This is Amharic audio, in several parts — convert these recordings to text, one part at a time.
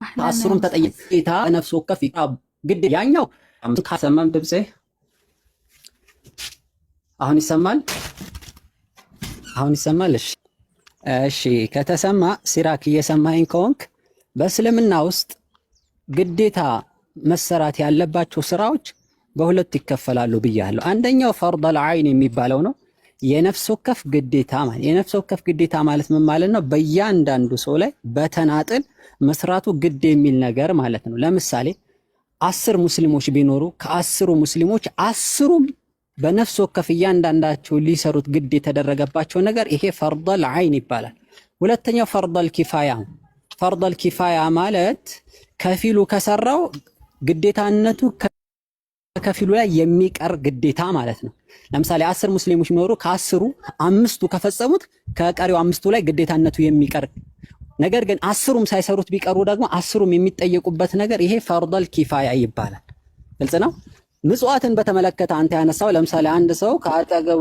أهلا يا አስሩም أستاذ. ተጠይታ ነፍስ ወከፍ ግድ ያኛው ካሰማም ድምጼ አሁን ይሰማል? አሁን ይሰማል? እሺ ከተሰማ ሲራክ እየሰማኸኝ ከሆንክ በእስልምና ውስጥ ግዴታ መሰራት ያለባቸው ስራዎች በሁለት ይከፈላሉ ብያለሁ። አንደኛው ፈርደል አይን የሚባለው ነው። የነፍስ ወከፍ ግዴታ ማለት የነፍስ ወከፍ ግዴታ ማለት ምን ማለት ነው? በእያንዳንዱ ሰው ላይ በተናጥል መስራቱ ግድ የሚል ነገር ማለት ነው። ለምሳሌ 10 ሙስሊሞች ቢኖሩ ከ10ሩ ሙስሊሞች 10ሩም በነፍስ ወከፍ እያንዳንዳቸው ሊሰሩት ግድ የተደረገባቸው ነገር ይሄ ፈርደል አይን ይባላል። ሁለተኛው ፈርደል ኪፋያ። ፈርደል ኪፋያ ማለት ከፊሉ ከሰራው ግዴታነቱ ከፊሉ ላይ የሚቀር ግዴታ ማለት ነው። ለምሳሌ 10 ሙስሊሞች ቢኖሩ ከ10ሩ 5ቱ ከፈጸሙት ከቀሪው 5ቱ ላይ ግዴታነቱ የሚቀር ነገር ግን 10ሩም ሳይሰሩት ቢቀሩ ደግሞ 10ሩም የሚጠየቁበት ነገር ይሄ ፈርደል ኪፋያ ይባላል። ግልጽ ነው። ምጽዋትን በተመለከተ አንተ ያነሳው ለምሳሌ አንድ ሰው ከአጠገቡ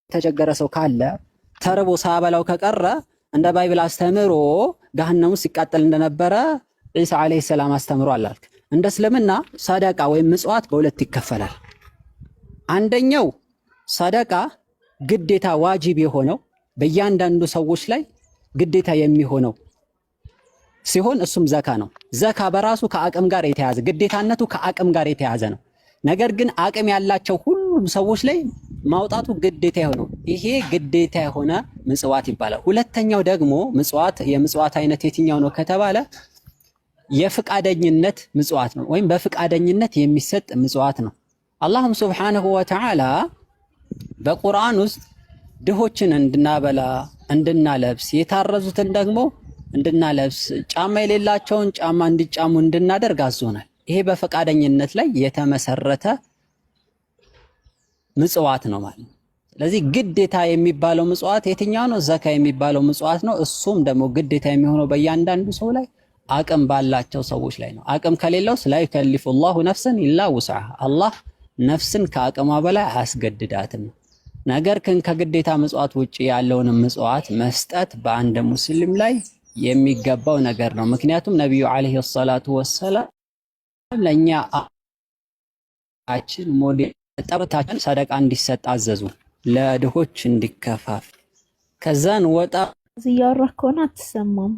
የተቸገረ ሰው ካለ ተርቦ ሳያበላው ከቀረ እንደ ባይብል አስተምሮ ገሃነም ውስጥ ሲቃጠል እንደነበረ ኢሳ አለይሂ ሰላም አስተምሯል አልክ። እንደ እስልምና ሰደቃ ወይም ምጽዋት በሁለት ይከፈላል። አንደኛው ሰደቃ ግዴታ ዋጅብ የሆነው በእያንዳንዱ ሰዎች ላይ ግዴታ የሚሆነው ሲሆን እሱም ዘካ ነው። ዘካ በራሱ ከአቅም ጋር የተያዘ ግዴታነቱ ከአቅም ጋር የተያዘ ነው። ነገር ግን አቅም ያላቸው ሁሉም ሰዎች ላይ ማውጣቱ ግዴታ የሆነው ይሄ ግዴታ የሆነ ምጽዋት ይባላል። ሁለተኛው ደግሞ ምጽዋት የምጽዋት አይነት የትኛው ነው ከተባለ የፍቃደኝነት ምጽዋት ነው፣ ወይም በፍቃደኝነት የሚሰጥ ምጽዋት ነው። አላህም ሱብሓነሁ ወተዓላ በቁርአን ውስጥ ድሆችን እንድናበላ እንድናለብስ፣ የታረዙትን ደግሞ እንድናለብስ፣ ጫማ የሌላቸውን ጫማ እንዲጫሙ እንድናደርግ አዞናል። ይሄ በፈቃደኝነት ላይ የተመሰረተ ምጽዋት ነው ማለት ነው። ስለዚህ ግዴታ የሚባለው ምጽዋት የትኛው ነው? ዘካ የሚባለው ምጽዋት ነው። እሱም ደግሞ ግዴታ የሚሆነው በእያንዳንዱ ሰው ላይ አቅም ባላቸው ሰዎች ላይ ነው። አቅም ከሌለው ላ ዩከሊፉ ላሁ ነፍሰን ኢላ ውስዐሃ፣ አላህ ነፍስን ከአቅሟ በላይ አያስገድዳትም። ነገር ግን ከግዴታ ምጽዋት ውጪ ያለውን ምጽዋት መስጠት በአንድ ሙስሊም ላይ የሚገባው ነገር ነው። ምክንያቱም ነቢዩ ዓለይሂ ሰላቱ ወሰላም ለእኛ አችን ሞዴል ጠብታችን ሰደቃ እንዲሰጥ አዘዙ፣ ለድሆች እንዲከፋፍ። ከዛን ወጣ እያወራህ ከሆነ አትሰማም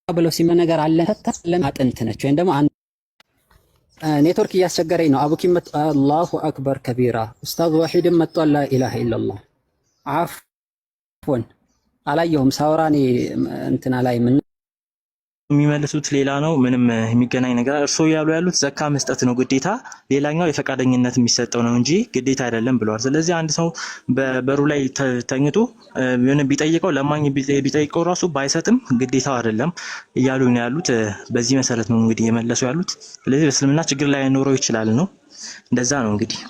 ብለው ሲመ ነገር አለ ተተለም አጥንት ነች ወይም ደግሞ ኔትወርክ እያስቸገረኝ ነው። አቡኪ አላሁ አክበር ከቢራ ኡስታዝ ወሒድም መጥቷል። ላ ኢላሃ ኢላላህ አፍወን አላየሁም። ሳውራኔ እንትና ላይ ምን የሚመልሱት ሌላ ነው። ምንም የሚገናኝ ነገር እርሶ ያሉ ያሉት ዘካ መስጠት ነው ግዴታ፣ ሌላኛው የፈቃደኝነት የሚሰጠው ነው እንጂ ግዴታ አይደለም ብለዋል። ስለዚህ አንድ ሰው በበሩ ላይ ተኝቶ ቢጠይቀው ለማኝ ቢጠይቀው ራሱ ባይሰጥም ግዴታው አይደለም እያሉ ነው ያሉት። በዚህ መሰረት ነው እንግዲህ የመለሱ ያሉት። ስለዚህ በእስልምና ችግር ላይ ኖረው ይችላል ነው፣ እንደዛ ነው እንግዲህ።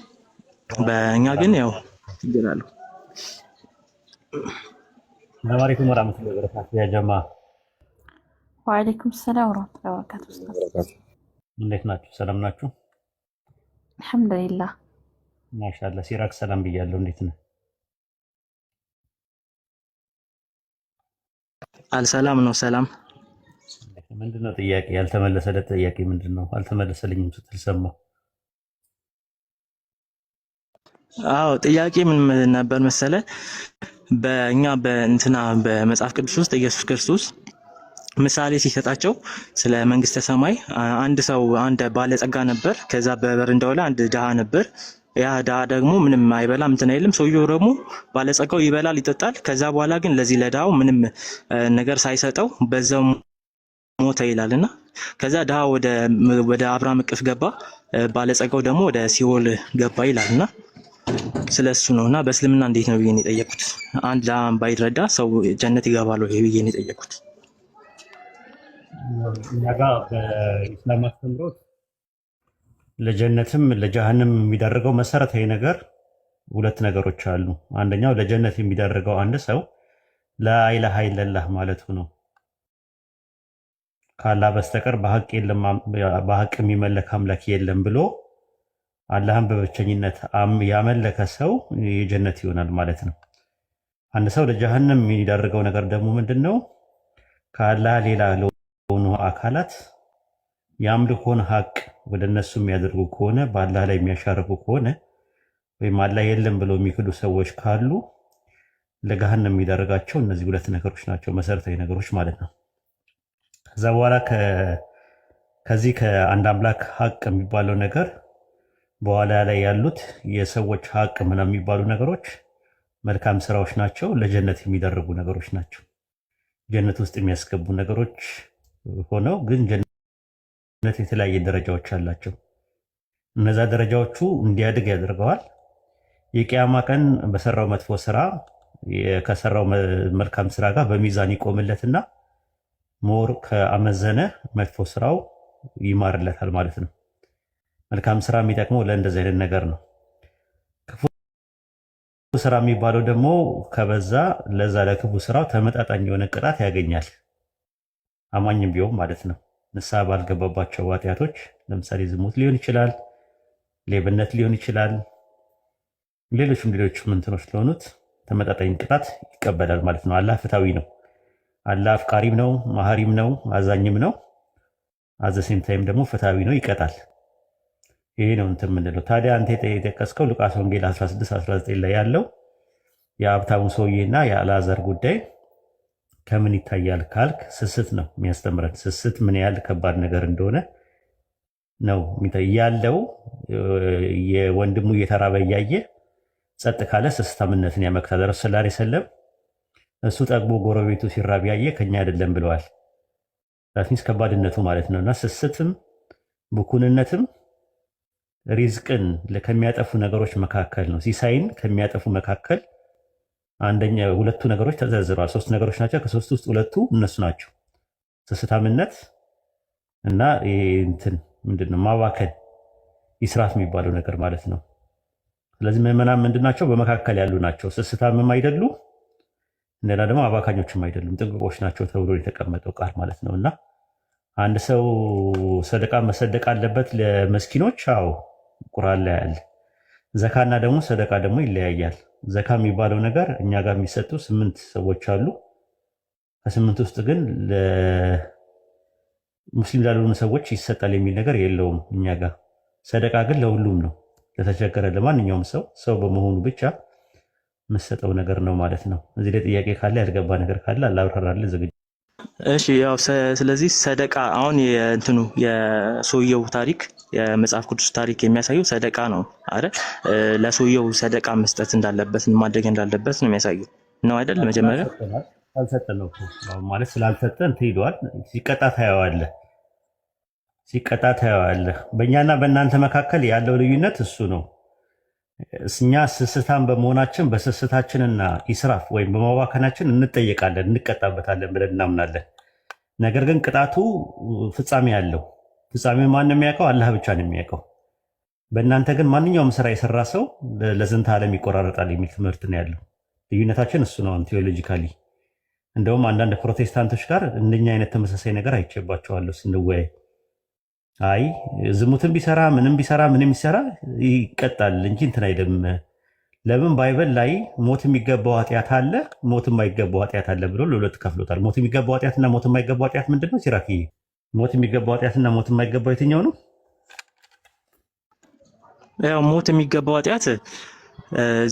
በእኛ ግን ያው ችግር አለው። ሰላም አለይኩም ወራህመቱላሂ ወበረካቱ ያ ጀማ። ወአለይኩም ሰላም ወራህመቱላሂ ወበረካቱ። ኡስታዝ እንዴት ናችሁ? ሰላም ናችሁ? አልሐምዱሊላህ ማሻአላህ። ሲራክ ሰላም ብያለሁ። እንዴት ነህ? አልሰላም ነው። ሰላም ምንድነው ጥያቄ? ያልተመለሰለት ጥያቄ ምንድነው? አልተመለሰልኝም ስትል ሰማሁ። አዎ ጥያቄ ምን ነበር መሰለ? በእኛ በመጽሐፍ ቅዱስ ውስጥ ኢየሱስ ክርስቶስ ምሳሌ ሲሰጣቸው ስለ መንግስተ ሰማይ አንድ ባለጸጋ ነበር። ከዛ በበረንዳው ላይ አንድ ድሃ ነበር። ያ ድሃ ደግሞ ምንም አይበላም እንትን አይልም። ሰውየው ደግሞ ባለጸጋው ይበላል ይጠጣል። ከዛ በኋላ ግን ለዚህ ለድሃው ምንም ነገር ሳይሰጠው በዛው ሞተ ይላልና ከዛ ድሃ ወደ አብርሃም እቅፍ ገባ፣ ባለጸጋው ደግሞ ወደ ሲኦል ገባ ይላልና ስለሱ ነውና በእስልምና እንዴት ነው ብዬ ነው የጠየቁት። አንድ ድሃ ባይረዳ ሰው ጀነት ይገባል ወይ ብዬ ነው የጠየቁት። እኛ ጋር በኢስላም አስተምሮት ለጀነትም ለጀሃነም የሚዳርገው መሰረታዊ ነገር ሁለት ነገሮች አሉ። አንደኛው ለጀነት የሚዳርገው አንድ ሰው ላኢላሃ ኢለላህ ማለቱ ነው። ከአላህ በስተቀር በሐቅ የሚመለክ አምላክ የለም ብሎ አላህን በብቸኝነት ያመለከ ሰው የጀነት ይሆናል ማለት ነው። አንድ ሰው ለጀሃነም የሚዳርገው ነገር ደግሞ ምንድነው? ከአላህ ሌላ የሆኑ አካላት የአምልኮን ሀቅ ወደ እነሱ የሚያደርጉ ከሆነ በአላህ ላይ የሚያሻርኩ ከሆነ ወይም አላህ የለም ብለው የሚክዱ ሰዎች ካሉ ለገሃነም የሚዳረጋቸው እነዚህ ሁለት ነገሮች ናቸው፣ መሰረታዊ ነገሮች ማለት ነው። ከዛ በኋላ ከዚህ ከአንድ አምላክ ሀቅ የሚባለው ነገር በኋላ ላይ ያሉት የሰዎች ሀቅ ምናምን የሚባሉ ነገሮች መልካም ስራዎች ናቸው፣ ለጀነት የሚደረጉ ነገሮች ናቸው። ጀነት ውስጥ የሚያስገቡ ነገሮች ሆነው ግን ጀነት የተለያየ ደረጃዎች አላቸው። እነዛ ደረጃዎቹ እንዲያድግ ያደርገዋል። የቂያማ ቀን በሰራው መጥፎ ስራ ከሰራው መልካም ስራ ጋር በሚዛን ይቆምለትና ሞር ከአመዘነ መጥፎ ስራው ይማርለታል ማለት ነው። መልካም ስራ የሚጠቅመው ለእንደዚህ አይነት ነገር ነው። ክፉ ስራ የሚባለው ደግሞ ከበዛ ለዛ ለክፉ ስራው ተመጣጣኝ የሆነ ቅጣት ያገኛል፣ አማኝም ቢሆን ማለት ነው። ንስሐ ባልገባባቸው ኃጢአቶች ለምሳሌ ዝሙት ሊሆን ይችላል፣ ሌብነት ሊሆን ይችላል፣ ሌሎችም እንትኖች ለሆኑት ተመጣጣኝ ቅጣት ይቀበላል ማለት ነው። አላህ ፍትሃዊ ነው። አላህ አፍቃሪም ነው፣ መሐሪም ነው፣ አዛኝም ነው። አዘሴም ታይም ደግሞ ፍትሃዊ ነው፣ ይቀጣል። ይሄ ነው እንትን የምንለው። ታዲያ አንተ የጠቀስከው ሉቃስ ወንጌል 16:19 ላይ ያለው የሀብታሙ ሰውዬና የአልዓዛር ጉዳይ ከምን ይታያል ካልክ ስስት ነው የሚያስተምረን። ስስት ምን ያህል ከባድ ነገር እንደሆነ ነው ያለው። የወንድሙ እየተራበ እያየ ጸጥ ካለ ስስታምነትን ያመክታል። ረሱል ሰለላሁ ዐለይሂ ወሰለም እሱ ጠግቦ ጎረቤቱ ሲራብ ያየ ከኛ አይደለም ብለዋል። ራፊስ ከባድነቱ ማለት ነውና ስስትም ብኩንነትም ሪዝቅን ከሚያጠፉ ነገሮች መካከል ነው። ሲሳይን ከሚያጠፉ መካከል አንደኛ ሁለቱ ነገሮች ተዘርዝረዋል። ሶስት ነገሮች ናቸው። ከሶስቱ ውስጥ ሁለቱ እነሱ ናቸው። ስስታምነት እና እንትን ምንድነው ማባከን፣ ኢስራፍ የሚባለው ነገር ማለት ነው። ስለዚህ ምዕመናን ምንድናቸው? በመካከል ያሉ ናቸው። ስስታምም አይደሉ፣ እንደና ደግሞ አባካኞችም አይደሉም። ጥንቅቆች ናቸው ተብሎ የተቀመጠው ቃል ማለት ነው። እና አንድ ሰው ሰደቃ መሰደቅ አለበት ለመስኪኖች። አዎ ቁርአን ላይ አለ። ዘካና ደግሞ ሰደቃ ደግሞ ይለያያል። ዘካ የሚባለው ነገር እኛ ጋር የሚሰጡ 8 ሰዎች አሉ። ከ8 ውስጥ ግን ሙስሊም ላልሆኑ ሰዎች ይሰጣል የሚል ነገር የለውም እኛ ጋር። ሰደቃ ግን ለሁሉም ነው፣ ለተቸገረ ለማንኛውም ሰው በመሆኑ ብቻ የምሰጠው ነገር ነው ማለት ነው። እዚህ ላይ ጥያቄ ካለ ያልገባ ነገር ካለ አላብራራልህ ዝግጁ። እሺ ያው ስለዚህ ሰደቃ አሁን የእንትኑ የሰውየው ታሪክ የመጽሐፍ ቅዱስ ታሪክ የሚያሳየው ሰደቃ ነው አይደል? ለሰውየው ሰደቃ መስጠት እንዳለበት ማድረግ እንዳለበት ነው የሚያሳየው ነው አይደል? መጀመሪያ አልሰጠን ነው ማለት ስላልሰጠን ትሄዷል። ሲቀጣ ታየዋለህ። በእኛና በእናንተ መካከል ያለው ልዩነት እሱ ነው። እኛ ስስታን በመሆናችን በስስታችንና ኢስራፍ ወይም በማባከናችን እንጠየቃለን፣ እንቀጣበታለን ብለን እናምናለን። ነገር ግን ቅጣቱ ፍጻሜ አለው። ፍጻሜ ማን ነው የሚያውቀው? አላህ ብቻ ነው የሚያውቀው። በእናንተ ግን ማንኛውም ስራ የሰራ ሰው ለዝንተ ዓለም ይቆራረጣል የሚል ትምህርት ነው ያለው። ልዩነታችን እሱ ነው ቴዎሎጂካሊ። እንደውም አንዳንድ ፕሮቴስታንቶች ጋር እንደኛ አይነት ተመሳሳይ ነገር አይቼባቸዋለሁ ስንወያይ። አይ ዝሙትን ቢሰራ ምንም ቢሰራ ይቀጣል እንጂ እንትን አይደለም። ለምን ባይበል ላይ ሞት የሚገባው ኃጢአት አለ፣ ሞት የማይገባው ኃጢአት አለ ብሎ ለሁለት ከፍሎታል። ሞት የሚገባው ኃጢአትና ሞት የማይገባው ኃጢአት ምንድን ነው ሲራኪ? ሞት የሚገባው ኃጢአትና ሞት የማይገባው የትኛው ነው? ያው ሞት የሚገባው ኃጢአት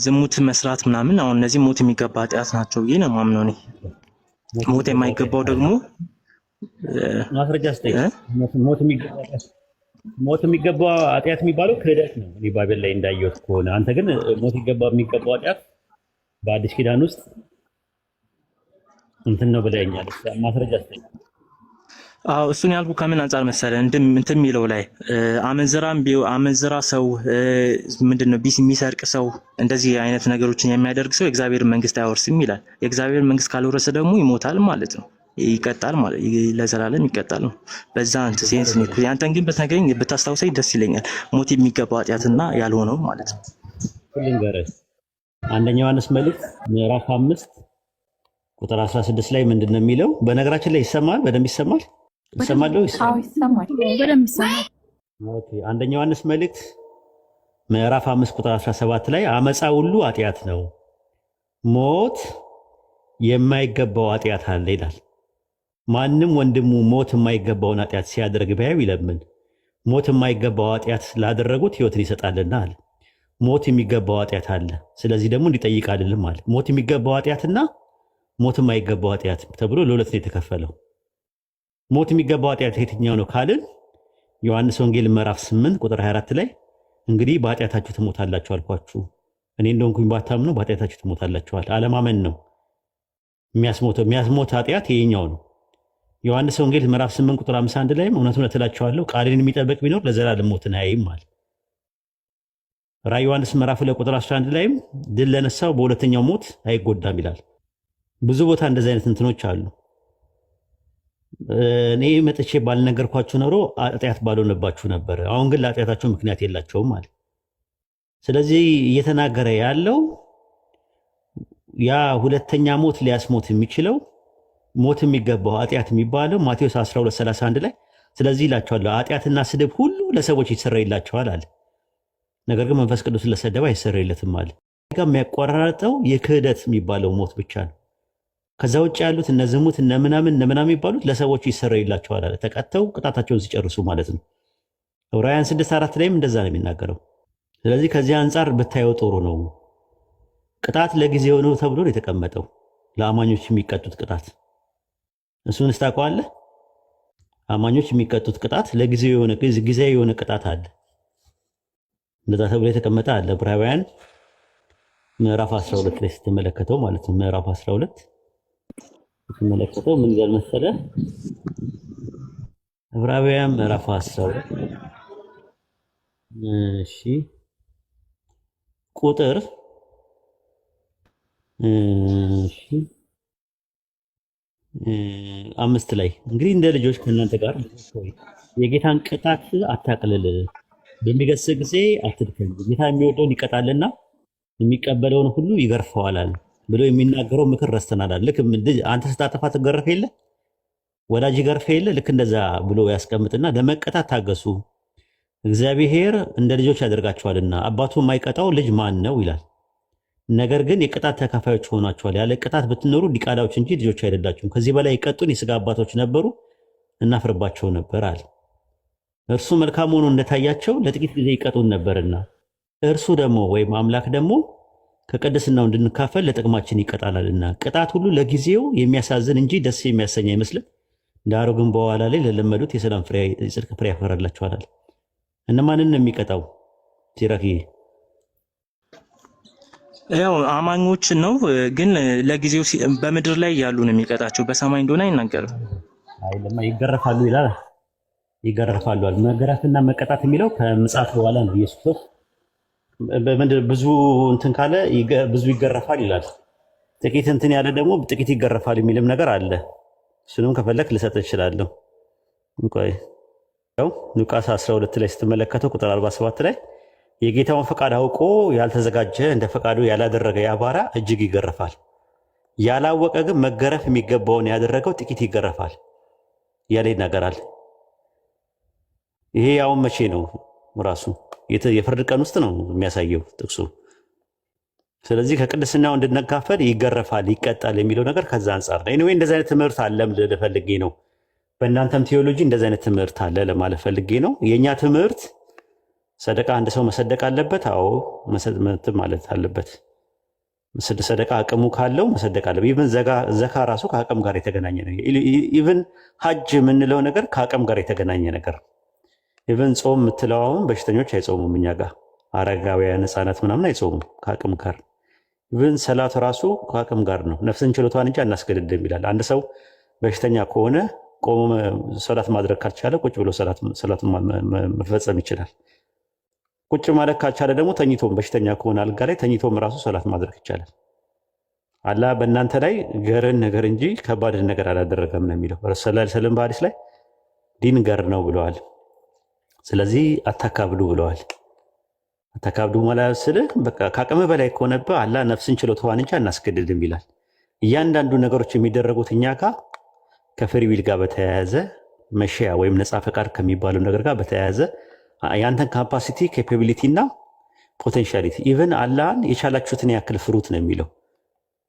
ዝሙት መስራት ምናምን፣ አሁን እነዚህ ሞት የሚገባ ኃጢአት ናቸው ብዬ ነው የማምነው እኔ። ሞት የማይገባው ደግሞ ማስረጃ ስጠኝ። ሞት የሚገባው ኃጢአት የሚባለው ክህደት ነው እኔ ባይብል ላይ እንዳየሁት ከሆነ። አንተ ግን ሞት የሚገባው ኃጢአት በአዲስ ኪዳን ውስጥ እንትን ነው ብለኸኛል። ማስረጃ ስጠኝ። አዎ እሱን ያልኩ ከምን አንጻር መሰለህ? እንትን የሚለው ላይ አመንዝራ ሰው ምንድነው የሚሰርቅ ሰው እንደዚህ አይነት ነገሮችን የሚያደርግ ሰው የእግዚአብሔር መንግስት አይወርስም ይላል። የእግዚአብሔር መንግስት ካልወረሰ ደግሞ ይሞታል ማለት ነው፣ ይቀጣል ማለት ለዘላለም ይቀጣል ነው። በዛ እንትን ሴንስ ነው። ያንተን ግን በተገኝ ብታስታውሰኝ ደስ ይለኛል። ሞት የሚገባው ኃጢአትና ያልሆነው ማለት ነው። ልንገርህ፣ አንደኛ ዮሐንስ መልእክት ምዕራፍ 5 ቁጥር 16 ላይ ምንድነው የሚለው? በነገራችን ላይ ይሰማል፣ በደንብ ይሰማል። ይሰማል። በደንብ ይሰማል። ኦኬ። አንደኛ ዮሐንስ መልእክት ምዕራፍ 5 ቁጥር 17 ላይ አመፃ ሁሉ ኃጢአት ነው፣ ሞት የማይገባው ኃጢአት አለ ይላል። ማንም ወንድሙ ሞት የማይገባውን ኃጢአት ሲያደርግ ቢያዩ ይለምን፣ ሞት የማይገባው ኃጢአት ላደረጉት ሕይወትን ይሰጣልና አለ። ሞት የሚገባው ኃጢአት አለ። ስለዚህ ደግሞ እንዲጠይቅ አይደለም አለ። ሞት የሚገባው ኃጢአትና ሞት የማይገባው ኃጢአት ተብሎ ለሁለት ነው የተከፈለው። ሞት የሚገባው ኃጢአት የትኛው ነው ካልን ዮሐንስ ወንጌል ምዕራፍ 8 ቁጥር 24 ላይ እንግዲህ በኃጢአታችሁ ትሞታላችሁ አልኳችሁ፣ እኔ እንደሆንኩኝ ባታምኑ በኃጢአታችሁ ትሞታላችኋል። አለማመን ነው የሚያስሞተው። የሚያስሞት ኃጢአት ይሄኛው ነው። ዮሐንስ ወንጌል ምዕራፍ 8 ቁጥር 51 ላይም እውነት እውነት እላችኋለሁ ቃሌን የሚጠብቅ ቢኖር ለዘላለም ሞትን አያይም አለ። ራዕይ ዮሐንስ ምዕራፍ 2 ቁጥር 11 ላይም ድል ለነሳው በሁለተኛው ሞት አይጎዳም ይላል። ብዙ ቦታ እንደዚህ አይነት እንትኖች አሉ። እኔ መጥቼ ባልነገርኳችሁ ኖሮ ኃጢአት ባልሆነባችሁ ነበር። አሁን ግን ለኃጢአታችሁ ምክንያት የላቸውም አለ። ስለዚህ እየተናገረ ያለው ያ ሁለተኛ ሞት ሊያስሞት የሚችለው ሞት የሚገባው ኃጢአት የሚባለው ማቴዎስ 12:31 ላይ ስለዚህ ይላቸዋለሁ ኃጢአትና ስድብ ሁሉ ለሰዎች ይሰረይላቸዋል አለ። ነገር ግን መንፈስ ቅዱስ ለሰደበ አይሰረይለትም አለ። ጋር የሚያቆራረጠው የክህደት የሚባለው ሞት ብቻ ነው። ከዛ ውጭ ያሉት እነ ዝሙት እነ ምናምን የሚባሉት ለሰዎች ይሰረይላቸዋል አለ። ተቀጥተው ቅጣታቸውን ሲጨርሱ ማለት ነው። ዕብራውያን 6:4 ላይም እንደዛ ነው የሚናገረው። ስለዚህ ከዚህ አንጻር ብታየው ጥሩ ነው። ቅጣት ለጊዜው ነው ተብሎ ነው የተቀመጠው፣ ለአማኞች የሚቀጡት ቅጣት። እሱን ታውቀዋለህ? አማኞች የሚቀጡት ቅጣት ለጊዜው የሆነ ቅጣት አለ። እንደዛ ተብሎ የተቀመጠ አለ። ዕብራውያን ምዕራፍ 12 ላይ ስትመለከተው ማለት ነው። ምዕራፍ 12 ስትመለከተው ምን ይላል መሰለህ? ዕብራውያን ምዕራፍ 12 እሺ ቁጥር እሺ 5 ላይ እንግዲህ እንደ ልጆች ከእናንተ ጋር የጌታን ቅጣት አታቅልል፣ በሚገስጽ ጊዜ አትድከም፣ ጌታ የሚወደውን ይቀጣልና የሚቀበለውን ሁሉ ይገርፈዋል ብሎ የሚናገረው ምክር ረስተናል። ልክ አንተ ስታጠፋ ትገረፍ የለ ወላጅ ይገርፍ የለ ልክ እንደዛ ብሎ ያስቀምጥና ለመቀጣት ታገሱ፣ እግዚአብሔር እንደ ልጆች ያደርጋቸዋልና አባቱ የማይቀጣው ልጅ ማን ነው ይላል። ነገር ግን የቅጣት ተካፋዮች ሆናችኋል። ያለ ቅጣት ብትኖሩ ዲቃላዎች እንጂ ልጆች አይደላችሁም። ከዚህ በላይ ይቀጡን የሥጋ አባቶች ነበሩ፣ እናፍርባቸው ነበር አለ። እርሱ መልካም ሆኖ እንደታያቸው ለጥቂት ጊዜ ይቀጡን ነበርና እርሱ ደግሞ ወይም አምላክ ደግሞ ከቅድስናው እንድንካፈል ለጥቅማችን ይቀጣላልና ቅጣት ሁሉ ለጊዜው የሚያሳዝን እንጂ ደስ የሚያሰኝ አይመስልም፣ ዳሩ ግን በኋላ ላይ ለለመዱት የሰላም ፍሬ የጽድቅ ፍሬ ያፈራላቸዋል። እነማንን ነው የሚቀጣው? ሲራኪ ያው አማኞችን ነው፣ ግን ለጊዜው በምድር ላይ ያሉ ነው የሚቀጣቸው። በሰማይ እንደሆነ አይናገርም። አይደለም ይገረፋሉ ይላል። ይገረፋሉ አለ። መገረፍና መቀጣት የሚለው ከምጽአት በኋላ ነው። ኢየሱስ ብዙ እንትን ካለ ብዙ ይገረፋል ይላል። ጥቂት እንትን ያለ ደግሞ ጥቂት ይገረፋል የሚልም ነገር አለ። እሱንም ከፈለክ ልሰጥ እችላለሁ። እንቆይ ያው ሉቃስ 12 ላይ ስትመለከተው ቁጥር 47 ላይ የጌታውን ፈቃድ አውቆ ያልተዘጋጀ እንደ ፈቃዱ ያላደረገ ያ ባሪያ እጅግ ይገረፋል፣ ያላወቀ ግን መገረፍ የሚገባውን ያደረገው ጥቂት ይገረፋል ያለ ይናገራል። ይሄ ያው መቼ ነው? ራሱ የፍርድ ቀን ውስጥ ነው የሚያሳየው ጥቅሱ። ስለዚህ ከቅድስናው እንድንካፈል ይገረፋል፣ ይቀጣል የሚለው ነገር ከዛ አንጻር ነው። ኤኒዌይ እንደዚህ አይነት ትምህርት አለም ልፈልጌ ነው። በእናንተም ቴዎሎጂ እንደዚህ አይነት ትምህርት አለ ለማለት ፈልጌ ነው። የኛ ትምህርት ሰደቃ አንድ ሰው መሰደቅ አለበት። አዎ መሰደቅ ማለት አለበት። ሰደቃ አቅሙ ካለው መሰደቅ አለበት። ኢቭን ዘካ ራሱ ከአቅም ጋር የተገናኘ ነው። ኢቭን ሐጅ የምንለው ነገር ከአቅም ጋር የተገናኘ ነገር። ኢቭን ጾም የምትለው አሁን በሽተኞች አይጾሙም፣ እኛ ጋር አረጋውያን ሕፃናት ምናምን አይጾሙም ከአቅም ጋር። ኢቭን ሰላት ራሱ ከአቅም ጋር ነው። ነፍስን ችሎቷን እንጂ አናስገድድም ይላል። አንድ ሰው በሽተኛ ከሆነ ቆሞ ሰላት ማድረግ ካልቻለ ቁጭ ብሎ ሰላቱን መፈጸም ይችላል። ቁጭ ማለት ካልቻለ ደግሞ ተኝቶም በሽተኛ ከሆነ አልጋ ላይ ተኝቶም ራሱ ሰላት ማድረግ ይቻላል። አላህ በእናንተ ላይ ገርን ነገር እንጂ ከባድን ነገር አላደረገም ነው የሚለው። ረሱል ሰለላሁ ዐለይሂ ወሰለም በሐዲስ ላይ ዲን ገር ነው ብለዋል። ስለዚህ አታካብዱ ብለዋል። አታካብዱ ማለት ስልህ በቃ ከአቅም በላይ ከሆነብህ አላህ ነፍስን ችሎታዋን እንጂ አናስገድድም ይላል። እያንዳንዱ ነገሮች የሚደረጉት እኛ ጋር ከፍሪ ዊል ጋር በተያያዘ መሸያ ወይም ነፃ ፈቃድ ከሚባለው ነገር ጋር በተያያዘ ያንተን ካፓሲቲ ኬፓቢሊቲ እና ፖቴንሻሊቲ ኢቨን አላህን የቻላችሁትን ያክል ፍሩት ነው የሚለው።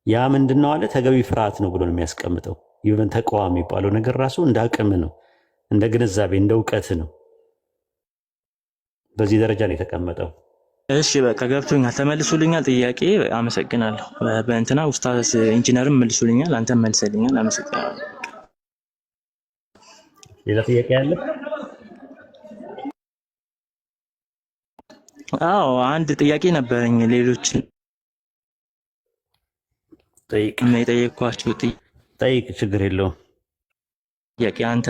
ያ ምንድነው አለ ተገቢ ፍርሃት ነው ብሎ ነው የሚያስቀምጠው። ይሁን ተቋም የሚባለው ነገር ራሱ እንደ አቅም ነው፣ እንደ ግንዛቤ፣ እንደ እውቀት ነው። በዚህ ደረጃ ነው የተቀመጠው። እሺ በቃ ገብቶኛል፣ ተመልሶልኛል ጥያቄ። አመሰግናለሁ። በእንትና ኡስታዝ ኢንጂነርም መልሶልኛል፣ አንተም መልሰልኛል። አመሰግናለሁ። ሌላ ጥያቄ አለ? አዎ አንድ ጥያቄ ነበረኝ። ሌሎች ጠይቅ። የጠየኳቸው ጠይቅ፣ ችግር የለውም። ጥያቄ አንተ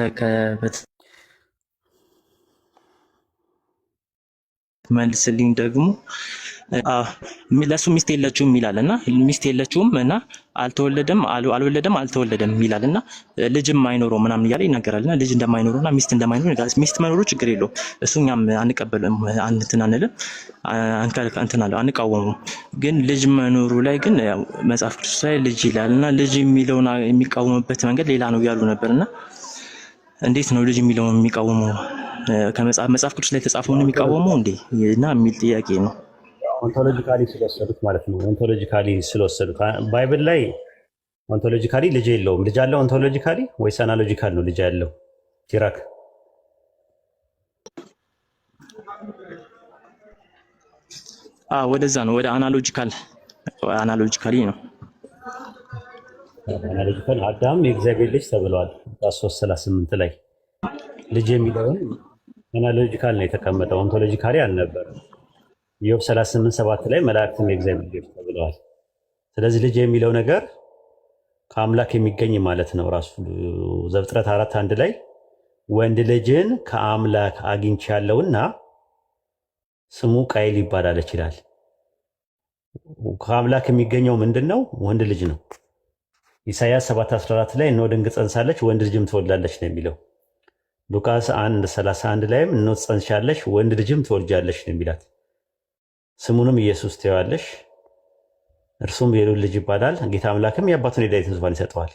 መልስልኝ ደግሞ ለሱ ሚስት የለችውም ይላል እና ሚስት የለችውም እና አልወለደም አልተወለደም ይላል እና ልጅም አይኖረው ምናምን እያለ ይናገራልና ልጅ እንደማይኖረውና ሚስት እንደማይኖረው ይላል። ሚስት መኖሩ ችግር የለውም፣ እሱ እኛም አንቀበልም፣ እንትን አንልም፣ አንቃወሙም። ግን ልጅ መኖሩ ላይ ግን መጽሐፍ ቅዱስ ላይ ልጅ ይላል እና ልጅ የሚለውን የሚቃወምበት መንገድ ሌላ ነው ያሉ ነበርና እንዴት ነው ልጅ የሚለውን የሚቃወመው? ከመጽሐፍ ቅዱስ ላይ የተጻፈውን የሚቃወመው እንዴ እና የሚል ጥያቄ ነው። ኦንቶሎጂካሊ ስለወሰዱት ማለት ነው። ኦንቶሎጂካሊ ስለወሰዱት ባይብል ላይ ኦንቶሎጂካሊ ልጅ የለውም። ልጅ አለው ኦንቶሎጂካሊ ወይስ አናሎጂካል ነው ልጅ ያለው? ሲራክ ወደዛ ነው፣ ወደ አናሎጂካሊ ነው። አናሎጂካል አዳም የእግዚአብሔር ልጅ ተብለዋል። 3:38 ላይ ልጅ የሚለውን አናሎጂካል ነው የተቀመጠው፣ ኦንቶሎጂካሊ አልነበረም። ኢዮብ 38:7 ላይ መላእክትም የእግዚአብሔር ልጆች ተብለዋል። ስለዚህ ልጅ የሚለው ነገር ከአምላክ የሚገኝ ማለት ነው። ራሱ ዘፍጥረት 4:1 ላይ ወንድ ልጅን ከአምላክ አግኝቻለሁና ስሙ ቃይል ይባላል ይችላል። ከአምላክ የሚገኘው ምንድነው? ወንድ ልጅ ነው። ኢሳይያስ 7:14 ላይ እነሆ ድንግል ጸንሳለች ወንድ ልጅም ትወልዳለች ነው የሚለው። ሉቃስ 1:31 ላይም እነሆ ትጸንሻለሽ ወንድ ልጅም ትወልጃለሽ ነው የሚላት። ስሙንም ኢየሱስ ትይዋለሽ፣ እርሱም የልዑል ልጅ ይባላል። ጌታ አምላክም የአባቱን የዳዊትን ዙፋን ይሰጠዋል።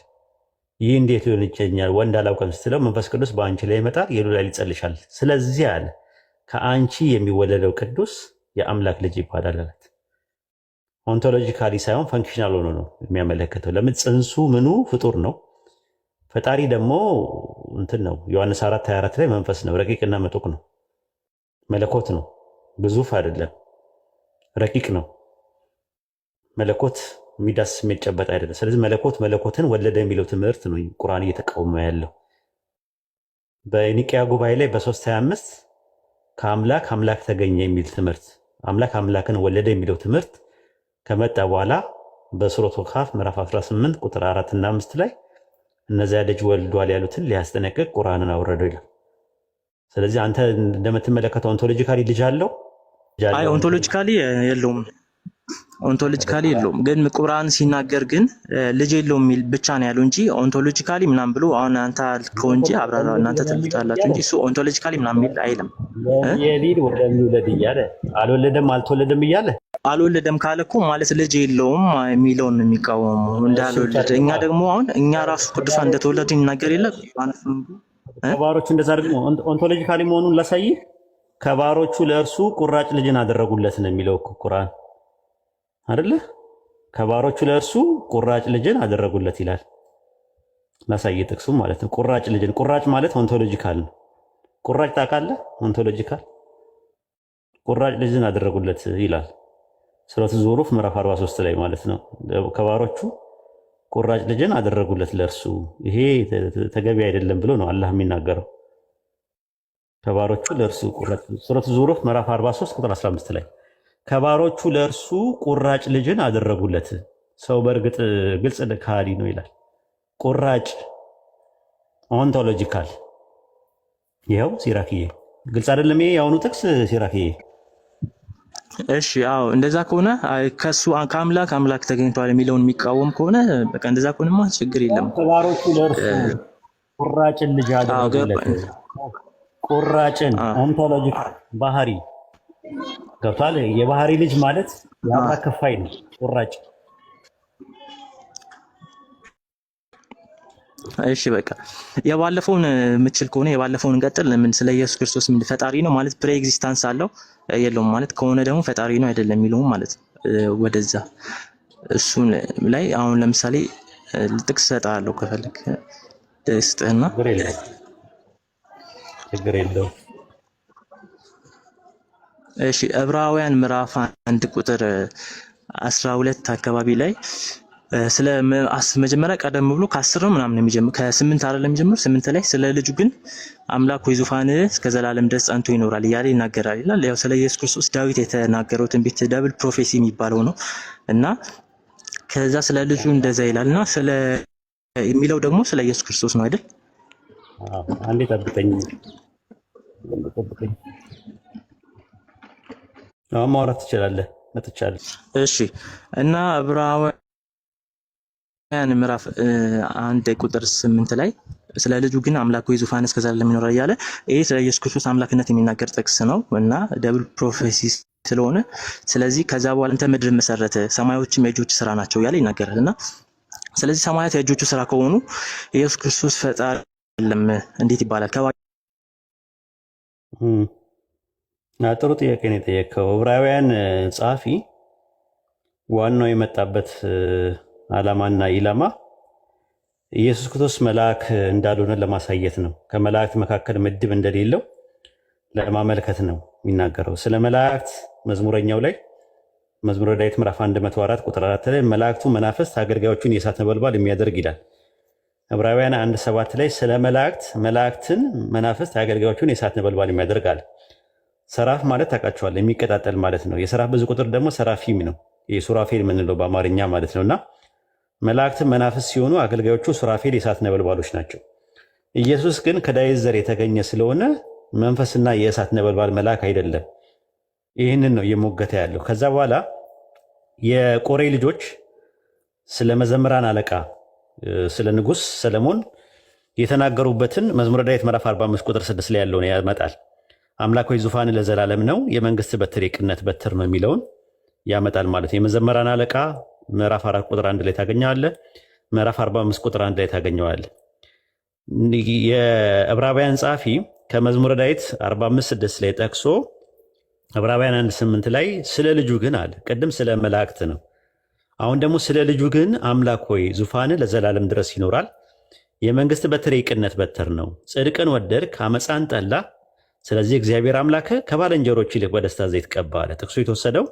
ይህ እንዴት ሊሆን ይችላል? ወንድ አላውቅም ስትለው መንፈስ ቅዱስ በአንቺ ላይ ይመጣል፣ የልዑል ኃይል ይጸልሻል። ስለዚህ አለ ከአንቺ የሚወለደው ቅዱስ የአምላክ ልጅ ይባላል አላት። ኦንቶሎጂካሊ ሳይሆን ፈንክሽናል ሆኖ ነው የሚያመለክተው። ለምን? ጽንሱ ምኑ ፍጡር ነው፣ ፈጣሪ ደግሞ እንትን ነው። ዮሐንስ 4:24 ላይ መንፈስ ነው፣ ረቂቅና ምጡቅ ነው፣ መለኮት ነው፣ ግዙፍ አይደለም፣ ረቂቅ ነው። መለኮት የሚዳስስ የሚጨበጥ አይደለም። ስለዚህ መለኮትን ወለደ የሚለው ትምህርት ነው ቁርአን እየተቃወመ ያለው። በኒቅያ ጉባኤ ላይ በ325 ከአምላክ አምላክ ተገኘ የሚል ትምህርት፣ አምላክ አምላክን ወለደ የሚለው ትምህርት ከመጣ በኋላ በሱረቱ ካፍ ምዕራፍ 18 ቁጥር 4 እና 5 ላይ እነዚያ ልጅ ወልዷል ያሉትን ሊያስጠነቅቅ ቁርአንን አወረደው ይላል። ስለዚህ አንተ እንደምትመለከተው ኦንቶሎጂካሊ ልጅ አለው? አይ ኦንቶሎጂካሊ የለውም፣ ኦንቶሎጂካሊ የለውም። ግን ቁርአን ሲናገር ግን ልጅ የለውም የሚል ብቻ ነው ያለው እንጂ ኦንቶሎጂካሊ ምናምን ብሎ አሁን አንተ አልከው እንጂ አብራራ እናንተ ትልጣላችሁ እንጂ እሱ ኦንቶሎጂካሊ ምናምን የሚል አይልም። የሊድ ወደሚውለድ እያለ አልወለደም አልተወለደም እያለ አልወለደም ካለ እኮ ማለት ልጅ የለውም የሚለውን የሚቃወሙ እንዳልወለደ። እኛ ደግሞ አሁን እኛ ራሱ ቅዱሳን እንደተወለዱ ይናገር የለ ከባሮቹ እንደዛ ደግሞ ኦንቶሎጂካሊ መሆኑን ላሳይህ። ከባሮቹ ለእርሱ ቁራጭ ልጅን አደረጉለት ነው የሚለው ቁርአን አይደለ? ከባሮቹ ለእርሱ ቁራጭ ልጅን አደረጉለት ይላል። ላሳይህ ጥቅሱ ማለት ነው። ቁራጭ ልጅን፣ ቁራጭ ማለት ኦንቶሎጂካል ነው። ቁራጭ ታውቃለህ? ኦንቶሎጂካል ቁራጭ ልጅን አደረጉለት ይላል ሱረቱ ዙሩፍ ምዕራፍ 43 ላይ ማለት ነው። ከባሮቹ ቁራጭ ልጅን አደረጉለት ለእርሱ። ይሄ ተገቢ አይደለም ብሎ ነው አላህ የሚናገረው። ከባሮቹ ለእርሱ ቁራጭ፣ ሱረቱ ዙሩፍ ምዕራፍ 43 ቁጥር 15 ላይ ከባሮቹ ለእርሱ ቁራጭ ልጅን አደረጉለት። ሰው በእርግጥ ግልጽ ከሃዲ ነው ይላል። ቁራጭ ኦንቶሎጂካል። ይኸው ሲራክዬ ግልጽ አይደለም ይሄ የአሁኑ ጥቅስ ሲራክዬ? እሺ አዎ እንደዛ ከሆነ ከሱ ከአምላክ አምላክ ተገኝቷል የሚለውን የሚቃወም ከሆነ በቃ እንደዛ ከሆነማ ችግር የለም። ከባሮቹ ለእርሱ ቁራጭን ልጅ አደረጉለት። ቁራጭን ኦንቶሎጂካል ባህሪ ገብቷል። የባህሪ ልጅ ማለት የአምላክ ክፋይ ነው ቁራጭ። እሺ በቃ የባለፈውን የምችል ከሆነ የባለፈውን እንቀጥል። ምን ስለ ኢየሱስ ክርስቶስ ምን ፈጣሪ ነው ማለት ፕሪ ኤግዚስታንስ አለው የለውም ማለት ከሆነ ደግሞ ፈጣሪ ነው አይደለም የሚለውም ማለት ወደዛ እሱን ላይ አሁን ለምሳሌ ጥቅስ እሰጥሃለሁ ከፈለክ ስጥህና። ችግር የለውም። እሺ ዕብራውያን ምዕራፍ 1 ቁጥር 12 አካባቢ ላይ ስለ መጀመሪያ ቀደም ብሎ ከ10 ነው ምናምን የሚጀምር ከ8 አይደለም የሚጀምር 8 ላይ ስለ ልጁ ግን አምላክ ሆይ ዙፋንህ እስከ ዘላለም ድረስ ጸንቶ ይኖራል እያለ ይናገራል ይላል። ያው ስለ ኢየሱስ ክርስቶስ ዳዊት የተናገረው ትንቢት ደብል ፕሮፌሲ የሚባለው ነው እና ከዛ ስለ ልጁ እንደዛ ይላልና ስለ የሚለው ደግሞ ስለ ኢየሱስ ክርስቶስ ነው አይደል? አንዴ ጠብቀኝ። ማውራት ትችላለህ። መጥቻለሁ። እሺ እና ዕብራውያን ምዕራፍ 1 ቁጥር 8 ላይ ስለ ልጁ ግን አምላክ ሆይ ዙፋንህ እስከ ዘላለም ይኖራል እያለ ይሄ ስለ ኢየሱስ ክርስቶስ አምላክነት የሚናገር ጥቅስ ነው እና ደብል ፕሮፌሲ ስለሆነ ስለዚህ ከዛ በኋላ እንተ ምድር መሰረተ ሰማዮችም የእጆች ስራ ናቸው እያለ ይናገራል እና ስለዚህ ሰማያት የእጆቹ ስራ ከሆኑ ኢየሱስ ክርስቶስ ፈጣሪ አይደለም እንዴት ይባላል? ጥሩ ጥያቄ ነው የጠየቀው። ዕብራውያን ጸሐፊ ዋናው የመጣበት ዓላማና ኢላማ ኢየሱስ ክርስቶስ መልአክ እንዳልሆነ ለማሳየት ነው። ከመላእክት መካከል ምድብ እንደሌለው ለማመልከት ነው የሚናገረው። ስለ መላእክት መዝሙረኛው ላይ መዝሙረ ዳዊት ምዕራፍ 104 ቁጥር 4 ላይ መላእክቱ መናፍስት አገልጋዮቹን የእሳት ነበልባል የሚያደርግ ይላል። ዕብራውያን 1:7 ላይ ስለ መላእክትን መናፍስት አገልጋዮቹን የእሳት ነበልባል የሚያደርግ አለ። ሰራፍ ማለት ታውቃቸዋለህ፣ የሚቀጣጠል ማለት ነው። የሰራፍ ብዙ ቁጥር ደግሞ ሰራፊም ነው። የሱራፌል የምንለው በአማርኛ ማለት ነውና መላእክትን መናፍስት ሲሆኑ አገልጋዮቹ ሱራፌል የእሳት ነበልባሎች ናቸው። ኢየሱስ ግን ከዳዊት ዘር የተገኘ ስለሆነ መንፈስና የእሳት ነበልባል መልአክ አይደለም። ይህንን ነው እየሞገተ ያለው። ከዛ በኋላ የቆሬ ልጆች ስለ መዘምራን አለቃ ስለ ንጉሥ ሰለሞን የተናገሩበትን መዝሙረ ዳዊት ምዕራፍ 45 ቁጥር 6 ላይ ያለውን ያመጣል። አምላክ ሆይ ዙፋንህ ለዘላለም ነው፣ የመንግስት በትር የቅነት በትር ነው የሚለውን ያመጣል ማለት ነው። የመዘምራን አለቃ ምዕራፍ 4 ቁጥር 1 ላይ ታገኘዋለህ። ምዕራፍ 45 ቁጥር 1 ላይ ታገኘዋለህ። የዕብራውያን ጸሐፊ ከመዝሙረ ዳዊት 45:6 ላይ ጠቅሶ ዕብራውያን 1:8 ላይ ስለ ልጁ ግን አለ። ቅድም ስለ መላእክት ነው። አሁን ደግሞ ስለ ልጁ ግን አምላክ ሆይ ዙፋንህ ለዘላለም ድረስ ይኖራል፣ የመንግስት በትር የቅነት በትር ነው፣ ጽድቅን ወደድክ አመፃን ጠላ፣ ስለዚህ እግዚአብሔር አምላክህ ከባልንጀሮች ይልቅ በደስታ ዘይት ቀባ አለ። ጥቅሱ የተወሰደው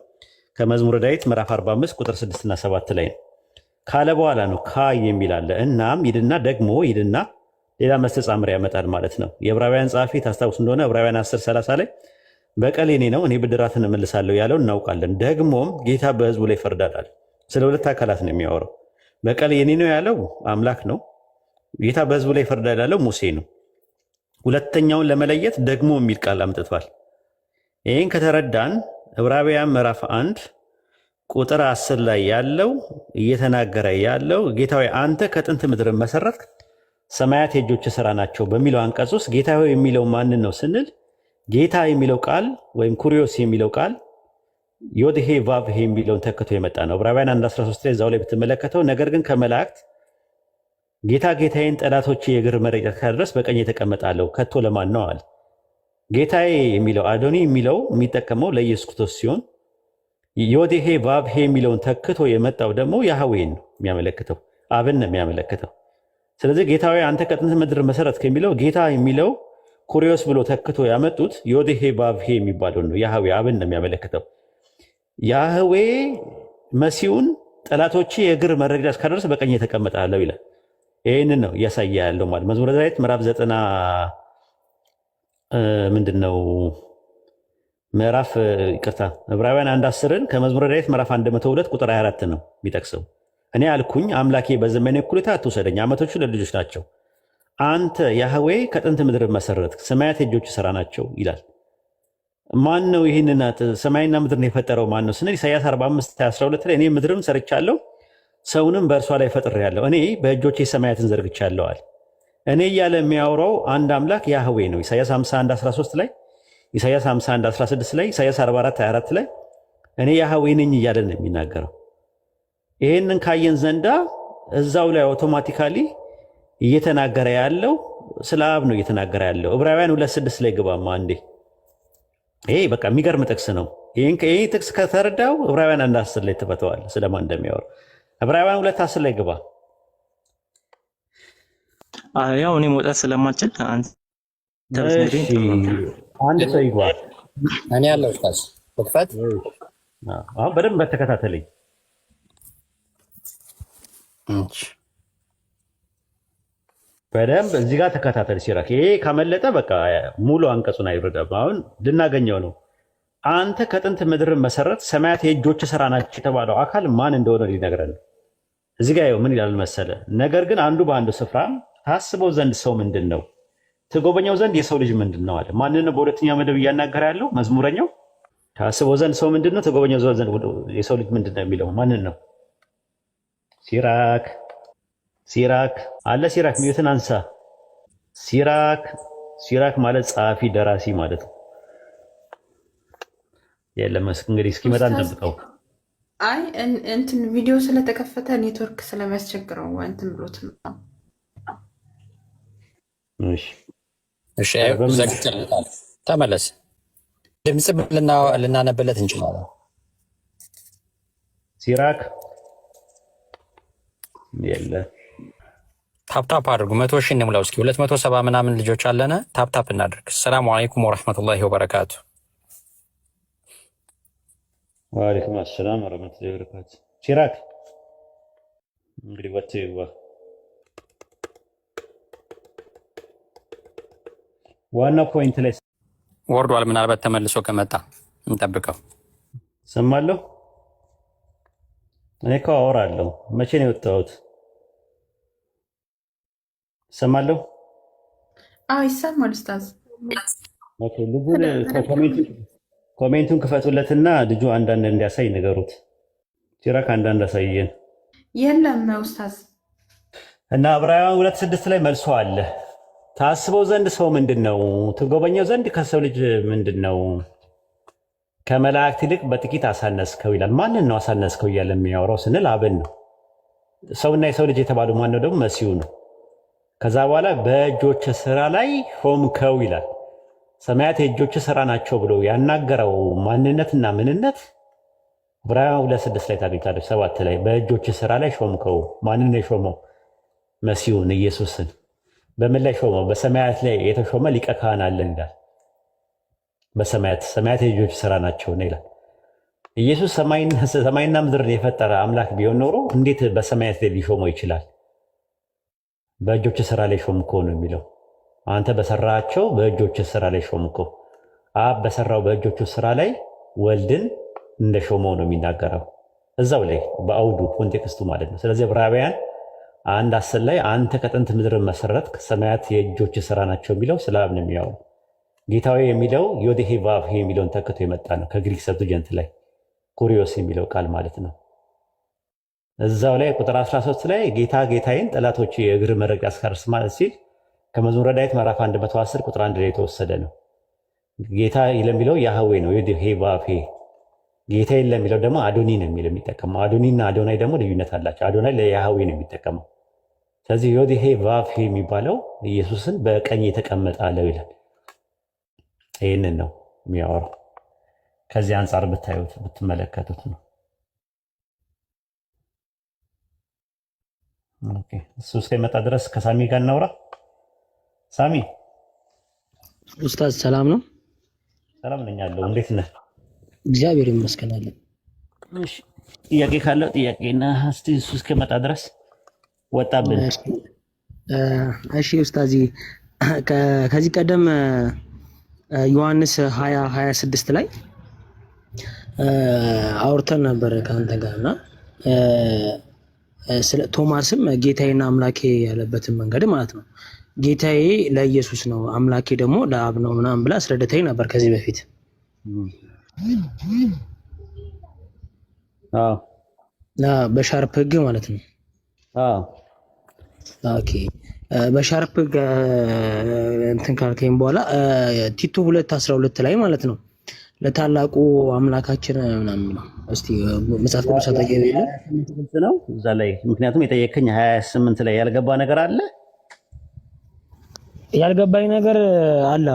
ከመዝሙረ ዳዊት ምዕራፍ 45 ቁጥር 6 እና 7 ላይ ነው። ካለ በኋላ ነው ካ የሚል አለ። እናም ይድና ደግሞ ይድና ሌላ መስተጻምር ያመጣል ማለት ነው። የዕብራውያን ጸሐፊ ታስታውስ እንደሆነ ዕብራውያን 10:30 ላይ በቀል የኔ ነው እኔ ብድራትን እመልሳለሁ ያለው እናውቃለን። ደግሞም ጌታ በሕዝቡ ላይ ይፈርዳል። ስለ ሁለት አካላት ነው የሚያወራው። በቀል የኔ ነው ያለው አምላክ ነው። ጌታ በሕዝቡ ላይ ይፈርዳል ያለው ሙሴ ነው። ሁለተኛውን ለመለየት ደግሞ የሚል ቃል አምጥቷል። ይህን ከተረዳን ዕብራውያን ምዕራፍ 1 ቁጥር 10 ላይ ያለው እየተናገረ ያለው ጌታ ሆይ አንተ ከጥንት ምድርን መሰረትክ፣ ሰማያት የእጆች ስራ ናቸው በሚለው አንቀጽ ውስጥ ጌታ ሆይ የሚለው ማንን ነው ስንል ጌታ የሚለው ቃል ወይም ኩሪዮስ የሚለው ቃል ዮድሄ ቫቭሄ የሚለውን ተክቶ የመጣ ነው። ዕብራውያን 1:13 ላይ እዛው ላይ ብትመለከተው ነገር ግን ከመላእክት ጌታ ጌታዬን ጠላቶቼ የእግር መረገጫ ድረስ በቀኝ የተቀመጣለሁ ከቶ ለማን ነው አለ። ጌታዬ የሚለው አዶኒ የሚለው የሚጠቀመው ለኢየሱስ ክርስቶስ ሲሆን ዮድሄ ቫቭሄ የሚለውን ተክቶ የመጣው ደግሞ ያህዌን ነው የሚያመለክተው፣ አብን ነው የሚያመለክተው። ስለዚህ ጌታዊ አንተ ከጥንት ምድር መሰረት ከሚለው ጌታ የሚለው ኩሪዮስ ብሎ ተክቶ ያመጡት ዮድሄ ቫቭሄ የሚባለው ነው። ያህዌ አብን ነው የሚያመለክተው። ያህዌ መሲሁን ጠላቶቼ የእግር መረገጫ እስካደረስ በቀኝ የተቀመጣለሁ ይላል። ይህንን ነው እያሳየ ያለው ማለት መዝሙረ ዳዊት ምዕራፍ 90 ምንድነው ምዕራፍ ይቅርታ ዕብራውያን 1:10 ከመዝሙረ ዳዊት ምዕራፍ 102 ቁጥር 24 ነው የሚጠቅሰው። እኔ አልኩኝ አምላኬ በዘመኔ እኩሌታ አትውሰደኝ፣ ዓመቶቹ ለልጆች ናቸው። አንተ ያህዌ ከጥንት ምድር መሰረትክ፣ ሰማያት የእጆች ስራ ናቸው ይላል። ማን ነው ይህንን ሰማይና ምድርን የፈጠረው ማን ነው ስንል ኢሳይያስ 45:12 ላይ እኔ ምድርን ሰርቻለሁ ሰውንም በእርሷ ላይ ፈጥሬያለሁ፣ እኔ በእጆቼ ሰማያትን ዘርግቻለሁ አለ። እኔ እያለ የሚያወራው አንድ አምላክ ያህዌ ነው። ኢሳይያስ 51:13 ላይ፣ ኢሳይያስ 51:16 ላይ፣ ኢሳይያስ 44:24 ላይ እኔ ያህዌ ነኝ እያለ ነው የሚናገረው። ይህንን ካየን ዘንዳ እዛው ላይ አውቶማቲካሊ እየተናገረ ያለው ስለ አብ ነው እየተናገረ ያለው። ዕብራውያን 2:6 ላይ ግባማ አንዴ። ይሄ በቃ የሚገርም ጥቅስ ነው። ይህ ጥቅስ ከተረዳው ዕብራውያን 1:10 ላይ ትፈተዋል ስለማን እንደሚያወራ። ዕብራውያን 2:10 ላይ ግባ። ያው እኔ መውጣት ስለማልችል አንተ እሺ አንድ ሰው ይግባ። እኔ ያለው ኡስታዝ ወቅፈት አሁን በደንብ ተከታተለኝ። በደንብ እዚህ ጋር ተከታተል ሲራክ። ይሄ ከመለጠ በቃ ሙሉ አንቀጹን አይረዳም። አሁን ልናገኘው ነው። አንተ ከጥንት ምድርን መሰረት ሰማያት የእጆች ስራ ናቸው የተባለው አካል ማን እንደሆነ ሊነግረን ነው። እዚህ ጋር ምን ይላል መሰለ? ነገር ግን አንዱ በአንዱ ስፍራ ታስበው ዘንድ ሰው ምንድን ነው? ትጎበኘው ዘንድ የሰው ልጅ ምንድን ነው አለ። ማንን ነው በሁለተኛ መደብ እያናገረ ያለው? መዝሙረኛው። ታስበው ዘንድ ሰው ምንድን ነው? ትጎበኘው ዘንድ የሰው ልጅ ምንድን ነው የሚለው ማንን ነው? ሲራክ አለ። ሲራክ ሚዩትን አንሳ። ሲራክ ማለት ጸሐፊ ደራሲ ማለት ነው። የለም እንግዲህ እስኪመጣ እንጠብቀው። አይ እንትን ቪዲዮ ስለተከፈተ ኔትወርክ ስለሚያስቸግረው እንትን ብሎት ነው። እሺ ተመለስ። ድምጽ ልናነብለት እንችላለን። ሲራክ የለ ታፕታፕ አድርጉ። 100 ሺህ እንሙላው እስኪ። 270 ምናምን ልጆች አለነ። ታፕታፕ እናድርግ። ሰላሙ አለይኩም ወራህመቱላሂ ወበረካቱ። ወአለይኩም አሰላም ወራህመቱላሂ ወበረካቱ። ሲራክ እንግዲህ ወጥተህ ዋና ፖይንት ላይ ወርዷል። ምናልባት ተመልሶ ከመጣ እንጠብቀው። ሰማለሁ። እኔ እኮ አወራለሁ። መቼ ነው የወጣሁት? ሰማለሁ። አዎ ይሰማል ኡስታዝ። ኦኬ ልጁን ኮሜንቱን ክፈቱለትና ልጁ አንዳንድ እንዲያሳይ ንገሩት። ሲራክ አንዳንድ አሳየን። የለም ኡስታዝ እና ዕብራውያን 2:6 ላይ መልሶ አለ። ታስበው ዘንድ ሰው ምንድን ነው? ትጎበኘው ዘንድ ከሰው ልጅ ምንድን ነው? ከመላእክት ይልቅ በጥቂት አሳነስከው ይላል። ማንን ነው አሳነስከው እያለ የሚያወራው ስንል አብን ነው። ሰውና የሰው ልጅ የተባሉ ማነው ደግሞ? መሲሁ ነው። ከዛ በኋላ በእጆች ስራ ላይ ሾምከው ይላል። ሰማያት የእጆች ስራ ናቸው ብሎ ያናገረው ማንነትና ምንነት ዕብራውያን 2:6 ላይ ታገኝታለች። 7 ላይ በእጆች ስራ ላይ ሾምከው። ማንን ነው የሾመው? መሲሁን ኢየሱስን። በምን ላይ ሾመው? በሰማያት ላይ የተሾመ ሊቀ ካህን አለን ይላል። ሰማያት የእጆች ስራ ናቸው ነው ይላል። ኢየሱስ ሰማይና ምድርን የፈጠረ አምላክ ቢሆን ኖሮ እንዴት በሰማያት ላይ ሊሾመው ይችላል? በእጆች ስራ ላይ ሾምከው ነው የሚለው። አንተ በሰራቸው በእጆች ስራ ላይ ሾምከው። አብ በሰራው በእጆቹ ስራ ላይ ወልድን እንደሾመው ነው የሚናገረው እዛው ላይ በአውዱ ኮንቴክስቱ ማለት ነው። ስለዚህ ዕብራውያን 1:10 ላይ አንተ ከጥንት ምድርን መሰረትክ ሰማያት የእጆች ስራ ናቸው የሚለው ስለ አብ ነው የሚያወራው። ጌታዊ የሚለው ዮዴሄ ቫቭሄ የሚለውን ተክቶ የመጣ ነው ከግሪክ ሰብቱጀንት ላይ ኩሪዮስ የሚለው ቃል ማለት ነው። እዛው ላይ ቁጥር 13 ላይ ጌታ ጌታዬን ጠላቶች የእግር መረገጫ ያስካርስ ማለት ሲል ከመዝሙረ ዳዊት ምዕራፍ 110 ቁጥር 1 ላይ የተወሰደ ነው። ጌታ ለሚለው ያህዌ ነው ዮዴሄ ቫቭሄ። ጌታ ለሚለው ደግሞ አዶኒ ነው የሚለው የሚጠቀመው። አዶኒና አዶናይ ደግሞ ልዩነት አላቸው። አዶናይ ለያህዌ ነው የሚጠቀመው። ስለዚህ ዮዴሄ ቫቭሄ የሚባለው ኢየሱስን በቀኝ የተቀመጠ አለው ይላል። ይህንን ነው የሚያወራው። ከዚህ አንጻር ብታዩት ብትመለከቱት ነው። እሱ እስከሚመጣ ድረስ ከሳሚ ጋር እናውራ። ሳሚ ኡስታዝ ሰላም ነው? ሰላም ነኝ አለው። እንዴት ነህ? እግዚአብሔር ይመስገን። እሺ ጥያቄ ካለው ጥያቄና እስቲ እሱ እስከሚመጣ ድረስ ወጣብን። እሺ ኡስታዚ ከዚህ ቀደም ዮሐንስ 20:26 ላይ አውርተን ነበር ከአንተ ጋር እና ስለ ቶማስም ጌታዬና አምላኬ ያለበትን መንገድ ማለት ነው። ጌታዬ ለኢየሱስ ነው፣ አምላኬ ደግሞ ለአብ ነው ምናምን ብላ አስረድተኝ ነበር ከዚህ በፊት። በሻርፕ ህግ ማለት ነው። ኦኬ በሻርፕ እንትን ካልከኝ በኋላ ቲቶ 2:12 ላይ ማለት ነው ለታላቁ አምላካችን ምናምን ነው። እስቲ መጽሐፍ ቅዱስ አጠገብ ነው እዛ ላይ ምክንያቱም የጠየቀኝ 28 ላይ ያልገባ ነገር አለ። ያልገባኝ ነገር አለ።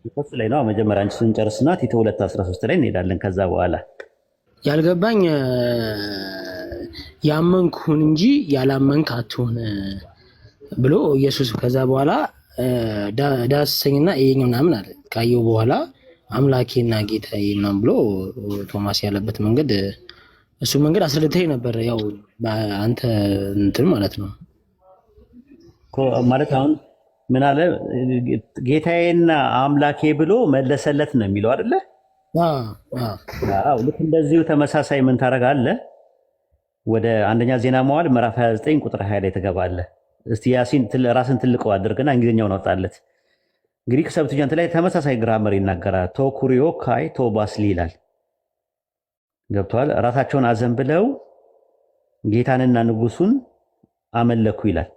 ቲቶ ላይ ነው መጀመሪያ አንቺ ስንጨርስና ቲቶ 2:13 ላይ እንሄዳለን። ከዛ በኋላ ያልገባኝ ያመንኩን እንጂ ያላመንክ አትሁን ብሎ ኢየሱስ ከዛ በኋላ ዳሰኝና ይሄኝ ምናምን አለ። ካየው በኋላ አምላኬና ጌታዬ ምናምን ብሎ ቶማስ ያለበት መንገድ እሱ መንገድ አስረድተኝ ነበር። ያው አንተ እንትን ማለት ነው ማለት አሁን ምን አለ ጌታዬና አምላኬ ብሎ መለሰለት ነው የሚለው አይደለ? አዎ ልክ እንደዚሁ ተመሳሳይ ምን ታደርጋለህ? ወደ አንደኛ ዜና መዋዕል ምዕራፍ 29 ቁጥር 20 ላይ ትገባለህ። እስቲ ያሲን ራስን ትልቀው አድርግና እንግሊዝኛውን አውጣለት። ግሪክ ሰብትጀንት ላይ ተመሳሳይ ግራመር ይናገራል። ቶ ኩሪዮ ካይ ቶ ባስሊ ይላል። ገብቷል። ራሳቸውን አዘንብለው ጌታንና ንጉሱን አመለኩ ይላል።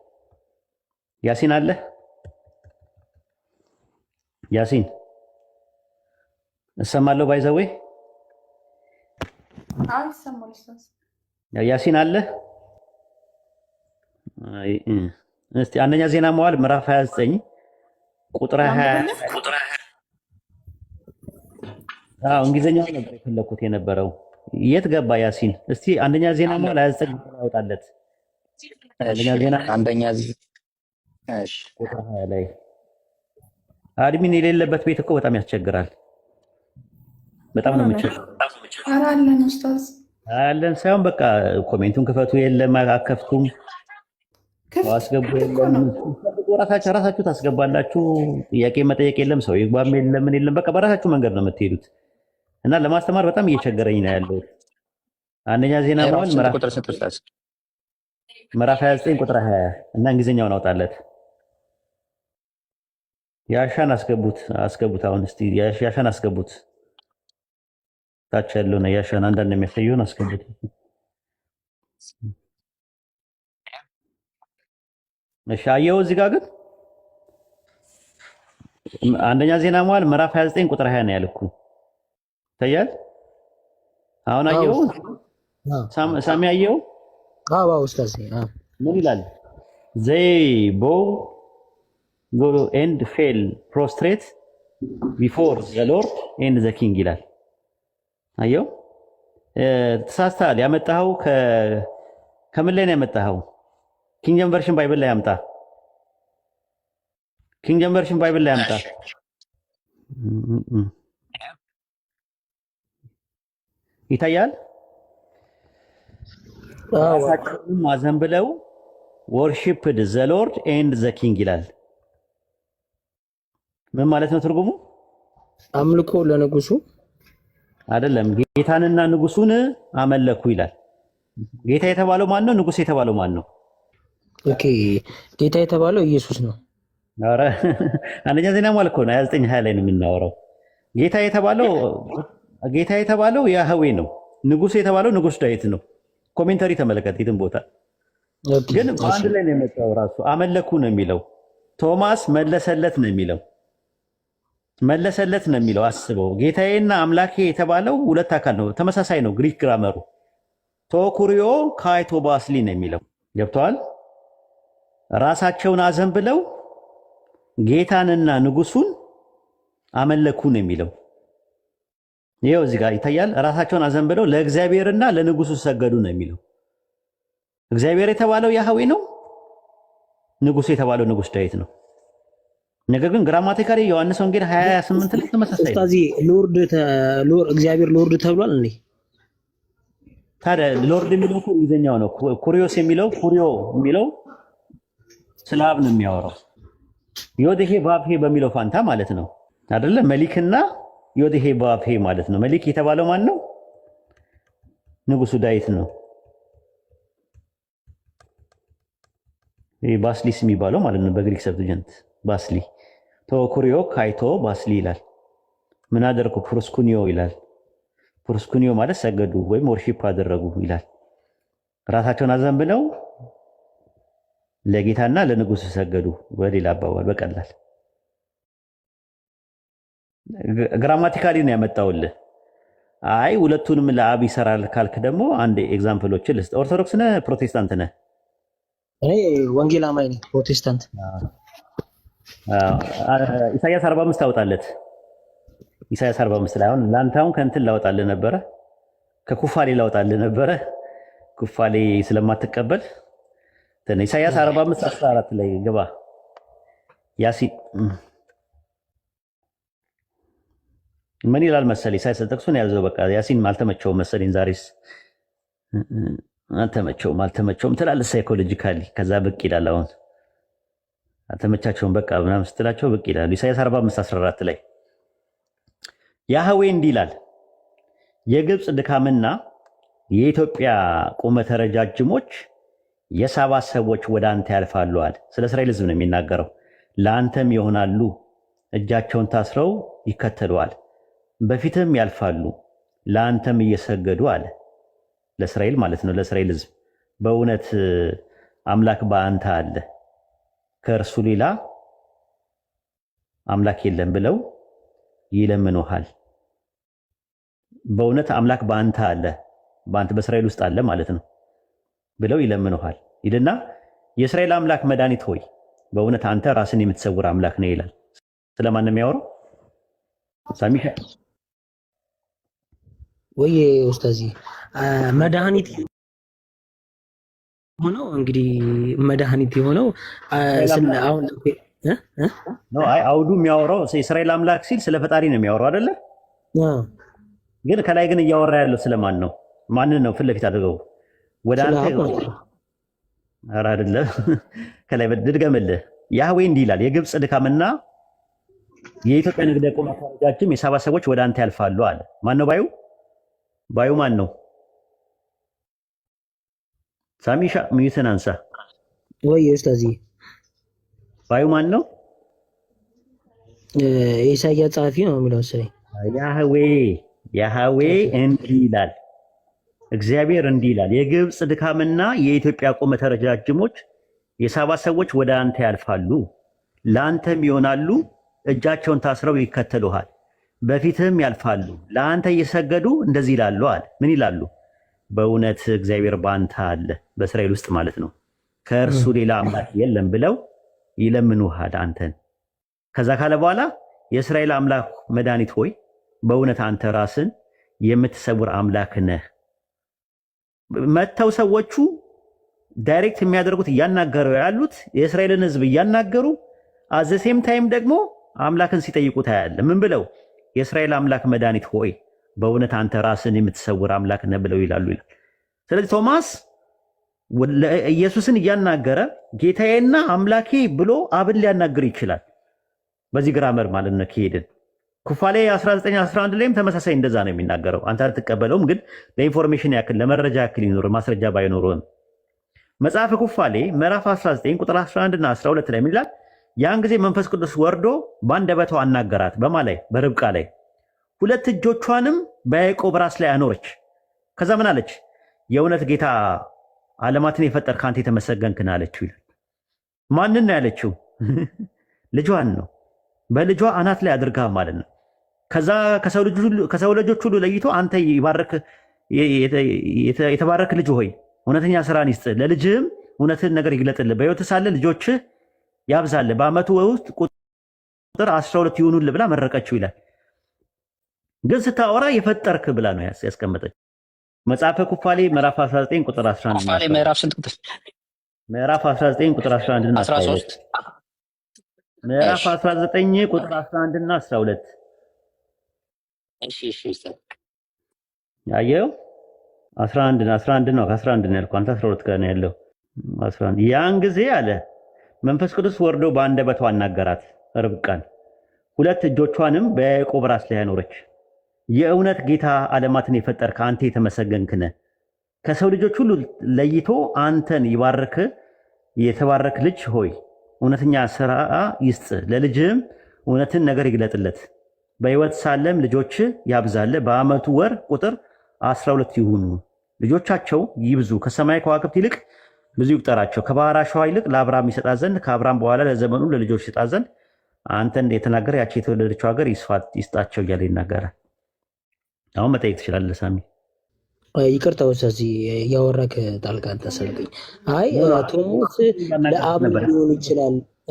ያሲን አለ? ያሲን እሰማለሁ። ባይዘዌ ያሲን አለ? እስቲ አንደኛ ዜና መዋዕል ምዕራፍ 29 ቁጥር 20 እንግሊዝኛው ነበር የፈለኩት የነበረው። የት ገባ ያሲን? እስቲ አንደኛ ዜና መዋዕል 29 ያወጣለት። አንደኛ እሺ ቁጥር 20 ላይ አድሚን የሌለበት ቤት እኮ በጣም ያስቸግራል። በጣም ነው የሚቸግረው። አላለን ኡስታዝ አለን ሳይሆን በቃ ኮሜንቱን ክፈቱ፣ የለም አከፍቱም፣ አስገቡ፣ የለም ራሳችሁ ታስገባላችሁ። ጥያቄ መጠየቅ የለም፣ ሰው ይግባም የለም፣ ምን የለም። በቃ በራሳችሁ መንገድ ነው የምትሄዱት እና ለማስተማር በጣም እየቸገረኝ ነው ያለው። አንደኛ ዜና መዋዕል ምዕራፍ 29 ቁጥር 20 እና እንግሊዝኛውን አውጣለት። ያሻን አስገቡት። አሁን እስቲ ያሻን አስገቡት። ታች ያለው ነው ያሻን አንዳንድ የሚያሳየውን አስገቡት። እሺ አየው እዚህ ጋር ግን አንደኛ ዜና መዋዕል ምዕራፍ 29 ቁጥር 20 ነው ያልኩ። ታያል? አሁን አየው? ሳሚ አየው? አዎ ኡስታዝ ምን ይላል? they bow go and fell prostrate before the Lord and the king ይላል። አየው? ተሳስተሃል። ያመጣኸው ከምን ላይ ነው ያመጣኸው? ኪንግደም ቨርሽን ባይብል ላይ ያምጣ። ኪንግደም ቨርሽን ባይብል ላይ ያምጣ። ይታያል? ራሳቸውንም አዘንብለው worshiped the Lord and the king ይላል። ምን ማለት ነው ትርጉሙ? አምልኮ ለንጉሱ አይደለም፣ ጌታንና ንጉሱን አመለኩ ይላል። ጌታ የተባለው ማን ነው? ንጉስ የተባለው ማን ነው? ኦኬ ጌታ የተባለው ኢየሱስ ነው። ኧረ አንደኛ ዜና መዋዕል እኮ ነው 29 20 ላይ ነው የምናወራው። ጌታ የተባለው ያህዌ ነው። ንጉስ የተባለው ንጉስ ዳዊት ነው። ኮሜንታሪ ተመለከት የትም ቦታ ግን በአንድ ላይ ነው የመጣው። ራሱ አመለኩ ነው የሚለው። ቶማስ መለሰለት ነው የሚለው። አስበው፣ ጌታዬና አምላኬ የተባለው ሁለት አካል ነው። ተመሳሳይ ነው ግሪክ ግራመሩ። ቶኩሪዮ ካይቶ ባስሊ ነው የሚለው። ገብተዋል? ራሳቸውን አዘንብለው ጌታንና ንጉሱን አመለኩ ነው የሚለው። ይሄው እዚህ ጋር ይታያል። ራሳቸውን አዘንብለው ለእግዚአብሔርና ለንጉሱ ሰገዱ ነው የሚለው። እግዚአብሔር የተባለው ያህዌ ነው። ንጉሱ የተባለው ንጉስ ዳዊት ነው። ነገር ግን ግራማቲካሊ ዮሐንስ ወንጌል 28 ላይ ተመሳሳይ ነው። ስለዚህ እግዚአብሔር ሎርድ ተብሏል እንዴ? ታዲያ ሎርድ የሚለው እኮ እንግሊዝኛው ነው። ኩሪዮስ የሚለው ስለ አብ ነው የሚያወራው። ዮዴሄ ባብሄ በሚለው ፋንታ ማለት ነው አይደለ? መሊክና ዮዴሄ ባብሄ ማለት ነው። መሊክ የተባለው ማን ነው? ንጉሱ ዳዊት ነው። ይሄ ባስሊስ የሚባለው ማለት ነው በግሪክ ሰብትጀንት ባስሊ። ቶኩሪዮ ካይቶ ባስሊ ይላል። ምን አደረጉ? ፕሮስኩኒዮ ይላል። ፕሮስኩኒዮ ማለት ሰገዱ ወይም ወርሺፕ አደረጉ ይላል። ራሳቸውን አዘንብለው ለጌታና ለንጉሱ ሰገዱ። በሌላ አባባል በቀላል ግራማቲካሊ ነው ያመጣውልህ። አይ ሁለቱንም ለአብ ይሰራል ካልክ ደግሞ አንድ ኤግዛምፕሎችን ልስጥ። ኦርቶዶክስ ነህ ፕሮቴስታንት ነህ? እኔ ወንጌል አማኝ ነኝ፣ ፕሮቴስታንት። ኢሳያስ 45 ታወጣለት። ኢሳያስ 45 ላይ አሁን ላንተ አሁን ከእንትን ላወጣልህ ነበረ፣ ከኩፋሌ ላወጣልህ ነበረ። ኩፋሌ ስለማትቀበል ኢሳያስ 45:14 ላይ ግባ። ያሲን ምን ይላል መሰለኝ? ኢሳያስ ጥቅሱን ያዘው። በቃ ያሲን አልተመቸውም መሰለኝ። ዛሬስ አልተመቸውም ትላለህ ሳይኮሎጂካሊ። ከዛ ብቅ ይላል። አሁን አልተመቻቸውም በቃ ምናምን ስትላቸው ብቅ ይላሉ። ኢሳያስ 45:14 ላይ ያህዌ እንዲህ ይላል፣ የግብፅ ድካምና የኢትዮጵያ ቁመተ ረጃጅሞች የሳባ ሰዎች ወደ አንተ ያልፋሉ አለ። ስለ እስራኤል ሕዝብ ነው የሚናገረው። ለአንተም ይሆናሉ፣ እጃቸውን ታስረው ይከተሉዋል፣ በፊትም ያልፋሉ፣ ለአንተም እየሰገዱ አለ። ለእስራኤል ማለት ነው፣ ለእስራኤል ሕዝብ። በእውነት አምላክ በአንተ አለ፣ ከእርሱ ሌላ አምላክ የለም ብለው ይለምኑሃል። በእውነት አምላክ በአንተ አለ፣ በአንተ በእስራኤል ውስጥ አለ ማለት ነው ብለው ይለምኑሃል ይልና የእስራኤል አምላክ መድኃኒት ሆይ በእውነት አንተ ራስን የምትሰውር አምላክ ነህ ይላል። ስለማን ነው የሚያወራው? ሳሚሻ ወይ ኡስታዚ መድኃኒት ሆነው እንግዲህ መድኃኒት የሆነው አሁን ነው። አይ አውዱ የሚያወራው የእስራኤል አምላክ ሲል ስለ ፈጣሪ ነው የሚያወራው አይደለ? ግን ከላይ ግን እያወራ ያለው ስለማን ነው? ማንን ነው ፊት ለፊት አድርገው ወደ አንተ? ኧረ አይደለም። ከላይ ድድገምልህ። ያህዌ እንዲህ ይላል፣ የግብፅ ድካምና የኢትዮጵያ ንግድ ቁመተ ረጃጅም የሳባ ሰዎች ወደ አንተ ያልፋሉ አለ። ማን ነው ባዩ? ባዩ ማን ነው? ሳሚሻ ሚዩትን አንሳ። ወይ ኡስታዚ ባዩ ማን ነው? የኢሳያስ ጸሐፊ ነው የሚለው መሰለኝ። ያህዌ እንዲህ ይላል፣ እግዚአብሔር እንዲህ ይላል፣ የግብፅ ድካምና የኢትዮጵያ ቁመተ ረጃጅሞች የሳባ ሰዎች ወደ አንተ ያልፋሉ፣ ለአንተም ይሆናሉ፣ እጃቸውን ታስረው ይከተሉሃል፣ በፊትህም ያልፋሉ፣ ለአንተ እየሰገዱ እንደዚህ ይላሉ አለ። ምን ይላሉ? በእውነት እግዚአብሔር በአንተ አለ፣ በእስራኤል ውስጥ ማለት ነው፣ ከእርሱ ሌላ አምላክ የለም ብለው ይለምኑሃል አንተን። ከዛ ካለ በኋላ የእስራኤል አምላክ መድኃኒት ሆይ በእውነት አንተ ራስን የምትሰውር አምላክ ነህ። መተው ሰዎቹ ዳይሬክት የሚያደርጉት እያናገረው ያሉት የእስራኤልን ሕዝብ እያናገሩ አዘሴም ታይም ደግሞ አምላክን ሲጠይቁ ታያለ። ምን ብለው? የእስራኤል አምላክ መድኃኒት ሆይ በእውነት አንተ ራስን የምትሰውር አምላክ ነህ ብለው ይላሉ ይላል። ስለዚህ ቶማስ ኢየሱስን እያናገረ ጌታዬና አምላኬ ብሎ አብን ሊያናግር ይችላል። በዚህ ግራመር ማለት ነው ከሄድን ኩፋሌ 19:11 ላይም ተመሳሳይ እንደዛ ነው የሚናገረው። አንተ አትቀበለውም፣ ግን ለኢንፎርሜሽን ያክል ለመረጃ ያክል ይኖር ማስረጃ ባይኖርም መጽሐፈ ኩፋሌ ምዕራፍ 19 ቁጥር 11 እና 12 ላይ ምን ይላል? ያን ጊዜ መንፈስ ቅዱስ ወርዶ በአንደበቷ አናገራት። በማ ላይ? በርብቃ ላይ። ሁለት እጆቿንም በያዕቆብ ራስ ላይ አኖረች። ከዛ ምን አለች? የእውነት ጌታ ዓለማትን የፈጠር ከአንተ የተመሰገንክ ነህ አለችው ይላል። ማንን ነው ያለችው? ልጇን ነው። በልጇ አናት ላይ አድርጋ ማለት ነው። ከዛ ከሰው ልጆች ሁሉ ለይቶ አንተ የተባረክ ልጅ ሆይ እውነተኛ ስራን ይስጥ፣ ለልጅህም እውነትን ነገር ይግለጥልህ፣ በሕይወት ሳለ ልጆችህ ያብዛልህ፣ በዓመቱ ውስጥ ቁጥር 12 ይሁኑልህ ብላ መረቀችው ይላል። ግን ስታወራ የፈጠርክ ብላ ነው ያስቀመጠች። መጽሐፈ ኩፋሌ ምዕራፍ 19 ቁጥር 11 ኩፋሌ ምዕራፍ ስንት ቁጥር? ምዕራፍ 19 ቁጥር 11 እና 13 ምዕራፍ 19 ቁጥር 11 እና 12 እሺ ያየው 11 ነው። ከ11 ነው ያልኩህ አንተ 12 ጋር ነው ያለው። 11 ያን ጊዜ አለ መንፈስ ቅዱስ ወርዶ በአንደበቷ አናገራት ርብቃን፣ ሁለት እጆቿንም በያዕቆብ ራስ ላይ ያኖረች። የእውነት ጌታ ዓለማትን የፈጠርክ አንተ የተመሰገንክ ነህ፣ ከሰው ልጆች ሁሉ ለይቶ አንተን ይባርክ፣ የተባረክ ልጅ ሆይ እውነተኛ ስራ ይስጥ፣ ለልጅህም እውነትን ነገር ይግለጥለት፣ በሕይወት ሳለም ልጆች ያብዛለ፣ በዓመቱ ወር ቁጥር 12 ይሁኑ፣ ልጆቻቸው ይብዙ፣ ከሰማይ ከዋክብት ይልቅ ብዙ ይቁጠራቸው፣ ከባሕር አሸዋ ይልቅ ለአብርሃም ይሰጣት ዘንድ ከአብርሃም በኋላ ለዘመኑ ለልጆች ይሰጣት ዘንድ አንተን የተናገረ ያቺ የተወለደችው ሀገር ይስጣቸው እያለ ይናገራል። አሁን መጠየቅ ትችላለህ ሳሚ። ይቅርታ ወሳዚ ያወራክ ጣልቃ ተሰልቀኝ። አይ ቶሞስ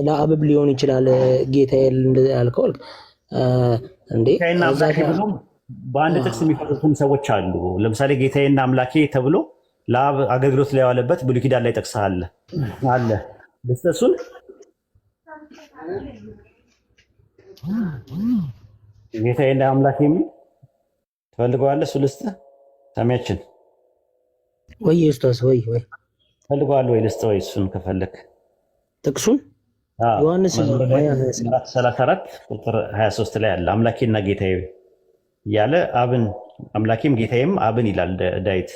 ለአብብ ሊሆን ይችላል ጌታ ያልከው እንዴ? ጌታዬና አምላኬ ብሎ በአንድ ጥቅስ የሚፈቱትም ሰዎች አሉ። ለምሳሌ ጌታዬና አምላኬ ተብሎ ለአብ አገልግሎት ላይ የዋለበት ብሉይ ኪዳን ላይ ጠቅሰሃል አለ። እሱን ጌታዬና አምላኬ የሚል ትፈልገዋለህ? እሱ ልስጥህ ሰሚያችን ወይ ኡስታዝ ወይ ትፈልገዋለህ ወይ ልስጥህ? ወይ እሱን ከፈለክ ጥቅሱን ዮሐንስ 34 ቁጥር 23 ላይ አለ። አምላኬና ጌታዬ እያለ አብን አምላኬም ጌታዬም አብን ይላል ዳዊት።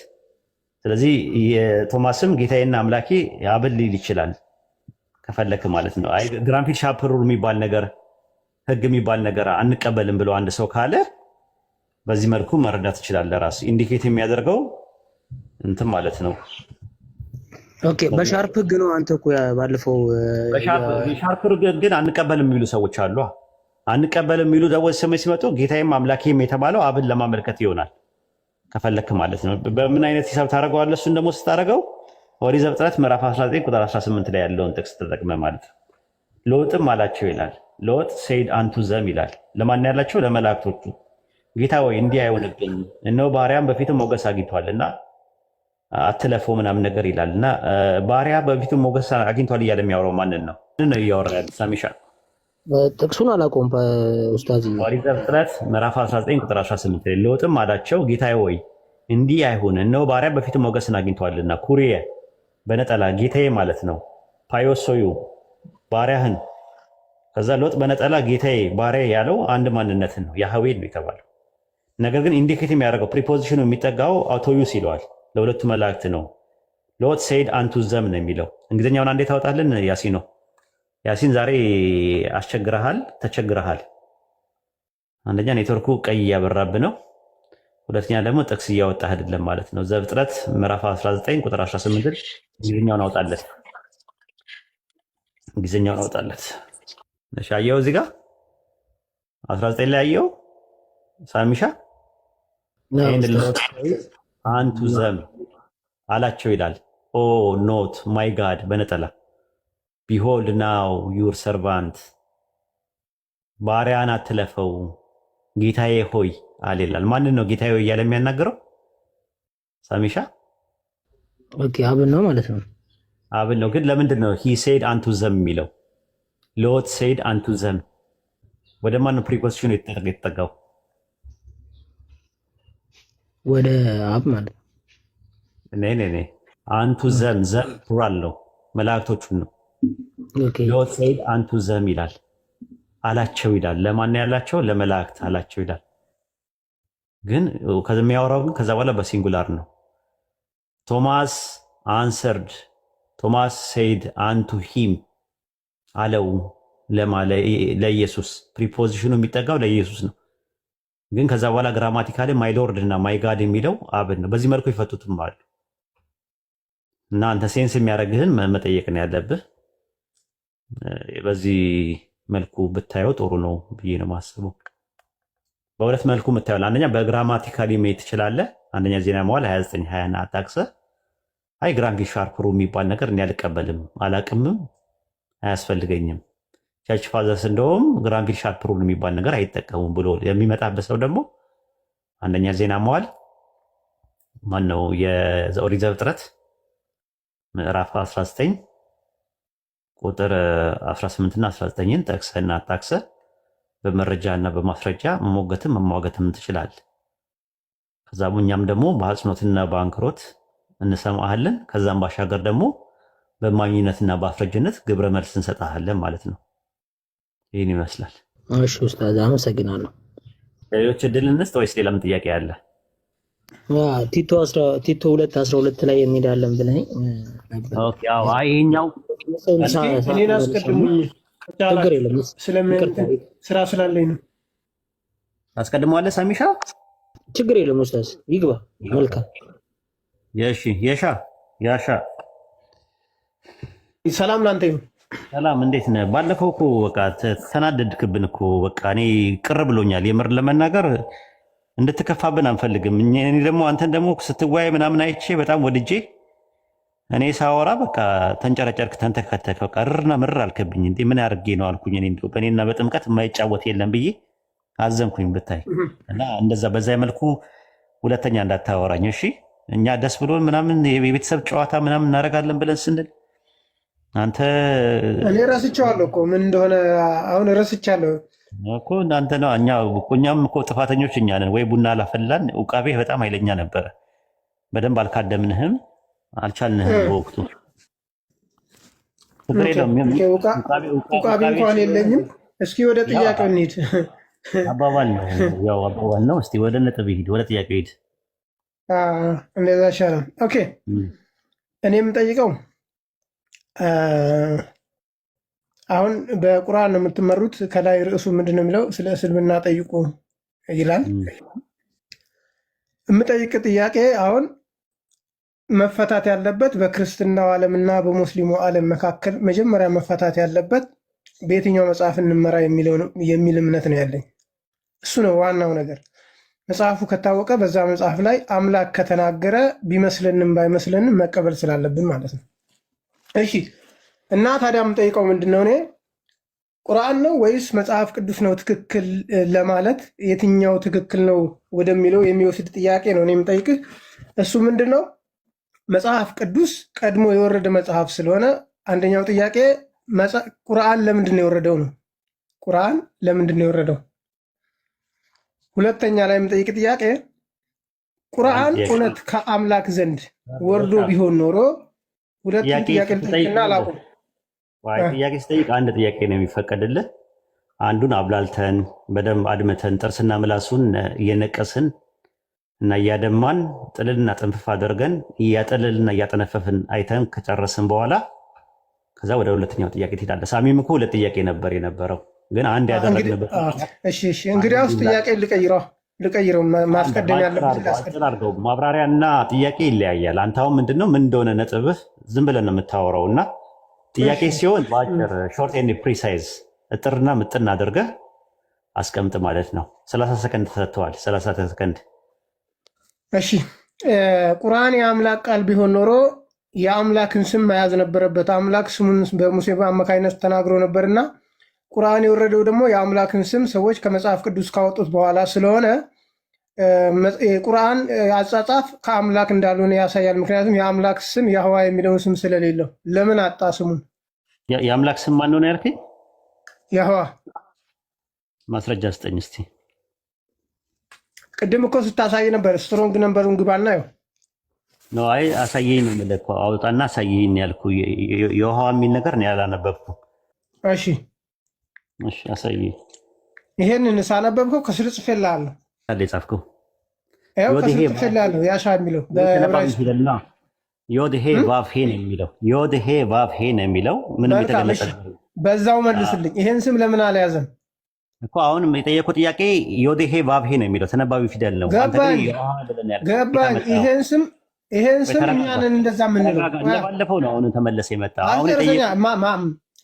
ስለዚህ የቶማስም ጌታዬና አምላኬ አብን ሊል ይችላል ከፈለክ ማለት ነው። አይ ግራንፊል ሻፕሩ የሚባል ነገር ህግ የሚባል ነገር አንቀበልም ብሎ አንድ ሰው ካለ በዚህ መልኩ መረዳት ይችላል። ለራሱ ኢንዲኬት የሚያደርገው እንትን ማለት ነው። ኦኬ በሻርፕ ህግ ነው። አንተ እኮ ባለፈው በሻርፕ ህግ ግን አንቀበልም የሚሉ ሰዎች አሉ። አንቀበልም የሚሉ ሰዎች ሲመጡ ጌታዬም አምላኬም የተባለው አብን ለማመልከት ይሆናል ከፈለክ ማለት ነው። በምን አይነት ሂሳብ ታደርገዋለህ? እሱን ደግሞ ስታደርገው ኦሪት ዘፍጥረት ምዕራፍ 19 ቁጥር 18 ላይ ያለውን ጥቅስ ተጠቅመህ ማለት ነው። ሎጥም አላቸው ይላል። ሎጥ ሴድ አንቱ ዘም ይላል። ለማን ያላቸው? ለመላእክቶቹ። ጌታ ወይ እንዲህ አይሆንብኝ፣ እነሆ ባሪያም በፊቱ ሞገስ አግኝቷልና አትለፈው ምናምን ነገር ይላል እና ባሪያ በፊቱ ሞገስ አግኝቷል እያለ የሚያወራው ማንን ነው? ምን ነው እያወራ ያለ? ሳሚሻ ጥቅሱን አላውቀውም ኡስታዝ። ኦሪት ዘፍጥረት ምዕራፍ 19 ቁጥር 18 ላይ ሎጥም አላቸው ጌታ ወይ እንዲህ አይሁን፣ እነሆ ባሪያ በፊቱ ሞገስን አግኝቷልና። ኩሪየ በነጠላ ጌታዬ ማለት ነው። ፓዮሶዩ ባሪያህን። ከዛ ሎጥ በነጠላ ጌታዬ ባሪያ ያለው አንድ ማንነትን ነው፣ ያህዌ ነው የተባለው። ነገር ግን ኢንዲኬት የሚያደርገው ፕሪፖዚሽኑ የሚጠጋው አውቶዩስ ይለዋል፣ ለሁለቱ መላእክት ነው። ሎጥ ሴድ አንቱ ዘም ነው የሚለው። እንግሊዝኛውን አንዴ ታወጣልን ያሲን ነው። ያሲን ዛሬ አስቸግረሃል፣ ተቸግረሃል። አንደኛ ኔትወርኩ ቀይ እያበራብ ነው፣ ሁለተኛ ደግሞ ጥቅስ እያወጣህ አይደለም ማለት ነው። ዘፍጥረት ምዕራፍ 19 ቁጥር 18 እንግሊዝኛውን አውጣለት፣ እንግሊዝኛውን አውጣለት። እሺ አየው፣ እዚህ ጋር 19 ላይ አየው ሳሚሻ። አንቱ ዘም አላቸው ይላል። ኦ ኖት ማይ ጋድ በነጠላ ቢሆልድ ናው ዩር ሰርቫንት፣ ባሪያን አትለፈው ጌታዬ ሆይ አለ ይላል። ማንን ነው ጌታዬ ሆይ እያለ የሚያናገረው? ሳሚሻ ኦኬ አብን ነው ማለት ነው። አብን ነው። ግን ለምንድን ነው ሂ ሴድ አንቱ ዘም የሚለው? ሎት ሴድ አንቱ ዘም ወደ ማን ነው ፕሪፖዚሽኑ የተጠጋው? ወደ አብ ማለት ነው። ኔ አንቱ ዘም ዘም ፕሉራል ነው፣ መላእክቶቹን ነው። ሎት ሴድ አንቱ ዘም ይላል፣ አላቸው ይላል። ለማን ያላቸው? ለመላእክት አላቸው ይላል። ግን የሚያወራው ግን ከዛ በኋላ በሲንጉላር ነው። ቶማስ አንሰርድ ቶማስ ሴድ አንቱ ሂም አለው ለኢየሱስ። ፕሪፖዚሽኑ የሚጠጋው ለኢየሱስ ነው። ግን ከዛ በኋላ ግራማቲካሊ ማይ ሎርድ እና ማይ ጋድ የሚለው አብን ነው። በዚህ መልኩ ይፈቱትም አሉ እና አንተ ሴንስ የሚያደርግህን መጠየቅ ነው ያለብህ። በዚህ መልኩ ብታየው ጥሩ ነው ብዬ ነው የማስበው። በሁለት መልኩ የምታየው፣ አንደኛ በግራማቲካሊ መሄድ ትችላለህ። አንደኛ ዜና መዋዕል 29:20 አጣቅሰህ አይ ግራንፊል ሻርፕሩ የሚባል ነገር እኔ አልቀበልም፣ አላቅምም፣ አያስፈልገኝም። ቸርች ፋዘርስ እንደውም ግራንፊል ሻርፕሩ የሚባል ነገር አይጠቀሙም ብሎ የሚመጣበት ሰው ደግሞ አንደኛ ዜና መዋዕል ማነው የኦሪት ዘፍጥረት ምዕራፍ 19 ቁጥር 18 እና 19ን ጠቅሰህና አጣቅሰህ በመረጃ እና በማስረጃ መሞገትም መሟገትም ትችላለህ። ከዛ እኛም ደግሞ በአጽንኦትና በአንክሮት እንሰማሃለን። ከዛም ባሻገር ደግሞ በማኝነትና በአፍረጅነት ግብረ መልስ እንሰጣሃለን ማለት ነው። ይህን ይመስላል። እሺ ኡስታዝ አመሰግናለሁ። ሌሎች እድል እንስጥ ወይስ ሌላም ጥያቄ አለ? ቲቶ 2:12 ላይ እንሄዳለን ብለህ ኦኬ። አዎ ይሄኛው እኔን አስቀድሙኝ፣ ችግር የለም ስራ ስላለኝ ነው። አስቀድመዋለህ ሳሚሻ? ችግር የለም ኡስታዝ ይግባ። መልካም የሺ ያሻ ሰላም ላንተ ይሁን። ሰላም እንዴት ነህ? ባለፈው እኮ በቃ ተናደድክብን እኮ በቃ እኔ ቅር ብሎኛል። የምር ለመናገር እንድትከፋብን አንፈልግም። እኔ ደግሞ አንተን ደግሞ ስትወያይ ምናምን አይቼ በጣም ወድጄ እኔ ሳወራ በቃ ተንጨረጨርክ፣ ተንተከተክ፣ በቃ ርርና ምርር አልከብኝ። እንዴ ምን አድርጌ ነው አልኩኝ። እኔ እንደው በእኔና በጥምቀት የማይጫወት የለም ብዬ አዘንኩኝ ብታይ። እና እንደዛ በዛ መልኩ ሁለተኛ እንዳታወራኝ እሺ። እኛ ደስ ብሎን ምናምን የቤተሰብ ጨዋታ ምናምን እናደርጋለን ብለን ስንል አንተ እኔ ረስቼዋለሁ እኮ ምን እንደሆነ አሁን ረስቻለሁ እኮ እናንተ ነው። እኛም እኮ ጥፋተኞች እኛ ነን። ወይ ቡና አላፈላን። ውቃቤ በጣም ኃይለኛ ነበረ። በደንብ አልካደምንህም፣ አልቻልንህም በወቅቱ። ችግር የለውም። ውቃቤ እንኳን የለኝም። እስኪ ወደ ጥያቄው እንሂድ። አባባል ነው ያው አባባል ነው። እስቲ ወደ ነጥብ ሂድ፣ ወደ ጥያቄው ሂድ። እንደዛ ይሻላል። ኦኬ እኔ የምጠይቀው አሁን በቁርአን ነው የምትመሩት። ከላይ ርዕሱ ምንድን ነው የሚለው? ስለ እስልምና ጠይቁ ይላል። የምጠይቅ ጥያቄ አሁን መፈታት ያለበት በክርስትናው ዓለምና በሙስሊሙ ዓለም መካከል መጀመሪያ መፈታት ያለበት በየትኛው መጽሐፍ እንመራ የሚል እምነት ነው ያለኝ። እሱ ነው ዋናው ነገር። መጽሐፉ ከታወቀ በዛ መጽሐፍ ላይ አምላክ ከተናገረ ቢመስለንም ባይመስለንም መቀበል ስላለብን ማለት ነው። እሺ እና ታዲያ የምጠይቀው ምንድን ነው? እኔ ቁርአን ነው ወይስ መጽሐፍ ቅዱስ ነው ትክክል ለማለት የትኛው ትክክል ነው ወደሚለው የሚወስድ ጥያቄ ነው እኔ የምጠይቅህ። እሱ ምንድን ነው? መጽሐፍ ቅዱስ ቀድሞ የወረደ መጽሐፍ ስለሆነ አንደኛው ጥያቄ ቁርአን ለምንድን ነው የወረደው ነው። ቁርአን ለምንድን ነው የወረደው? ሁለተኛ ላይ የምጠይቅ ጥያቄ ቁርአን እውነት ከአምላክ ዘንድ ወርዶ ቢሆን ኖሮ ሁለቱም ጥያቄ ልጠይቅና አላውቅም። ጥያቄ ስጠይቅ አንድ ጥያቄ ነው የሚፈቀድልህ። አንዱን አብላልተን በደንብ አድመተን ጥርስና ምላሱን እየነቀስን እና እያደማን ጥልልና ጥንፍፍ አድርገን እያጠለልና እያጠነፈፍን አይተን ከጨረስን በኋላ ከዛ ወደ ሁለተኛው ጥያቄ ትሄዳለህ። ሳሚም እኮ ሁለት ጥያቄ ነበር የነበረው፣ ግን አንድ ያደረግንበት። እሺ እንግዲያውስ ጥያቄ ልቀይረው ማስቀደም ያለበት አድርገው። ማብራሪያና ጥያቄ ይለያያል። አንተ አሁን ምንድነው ምን እንደሆነ ነጥብህ ዝም ብለን ነው የምታወራው እና ጥያቄ ሲሆን በአጭር ሾርት ኤንድ ፕሪሳይዝ እጥርና ምጥን አድርገህ አስቀምጥ ማለት ነው። 30 ሰከንድ ተሰጥተዋል። 30 ሰከንድ። እሺ ቁርአን የአምላክ ቃል ቢሆን ኖሮ የአምላክን ስም መያዝ ነበረበት። አምላክ ስሙን በሙሴ አማካኝነት ተናግሮ ነበርና ቁርአን የወረደው ደግሞ የአምላክን ስም ሰዎች ከመጽሐፍ ቅዱስ ካወጡት በኋላ ስለሆነ ቁርአን አጻጻፍ ከአምላክ እንዳልሆነ ያሳያል። ምክንያቱም የአምላክ ስም ያህዋ የሚለውን ስም ስለሌለው። ለምን አጣ ስሙን? የአምላክ ስም ማን ነው ያልከኝ? ያህዋ። ማስረጃ ስጠኝ እስቲ። ቅድም እኮ ስታሳይ ነበር። ስትሮንግ ነምበሩን ግባና ይኸው ነው። አይ አሳየኝ ነው የምልህ እኮ አውጣና አሳየኝ ያልኩህ። የውሃ የሚል ነገር ነው ያላነበብኩህ። እሺ አሳየኝ። ይሄንን ሳነበብከው ከስር ጽፌልሃለሁ። ታዲያ የጻፍከው ጽፌልሃለሁ። ያሻ የሚለው ዮድሄ ቫቭ ሄ ነው የሚለው። ዮድሄ ቫቭ ሄ ነው የሚለው። ምንም የተገለጸ በዛው መልስልኝ። ይሄን ስም ለምን አልያዘም እኮ? አሁን የጠየቁ ጥያቄ ዮድሄ ቫቭ ሄ ነው የሚለው ተነባቢ ፊደል ነው። ገባኝ። ይሄን ስም እኛንን እንደዛ ምንለው ባለፈው ነው። አሁን ተመለሰ የመጣ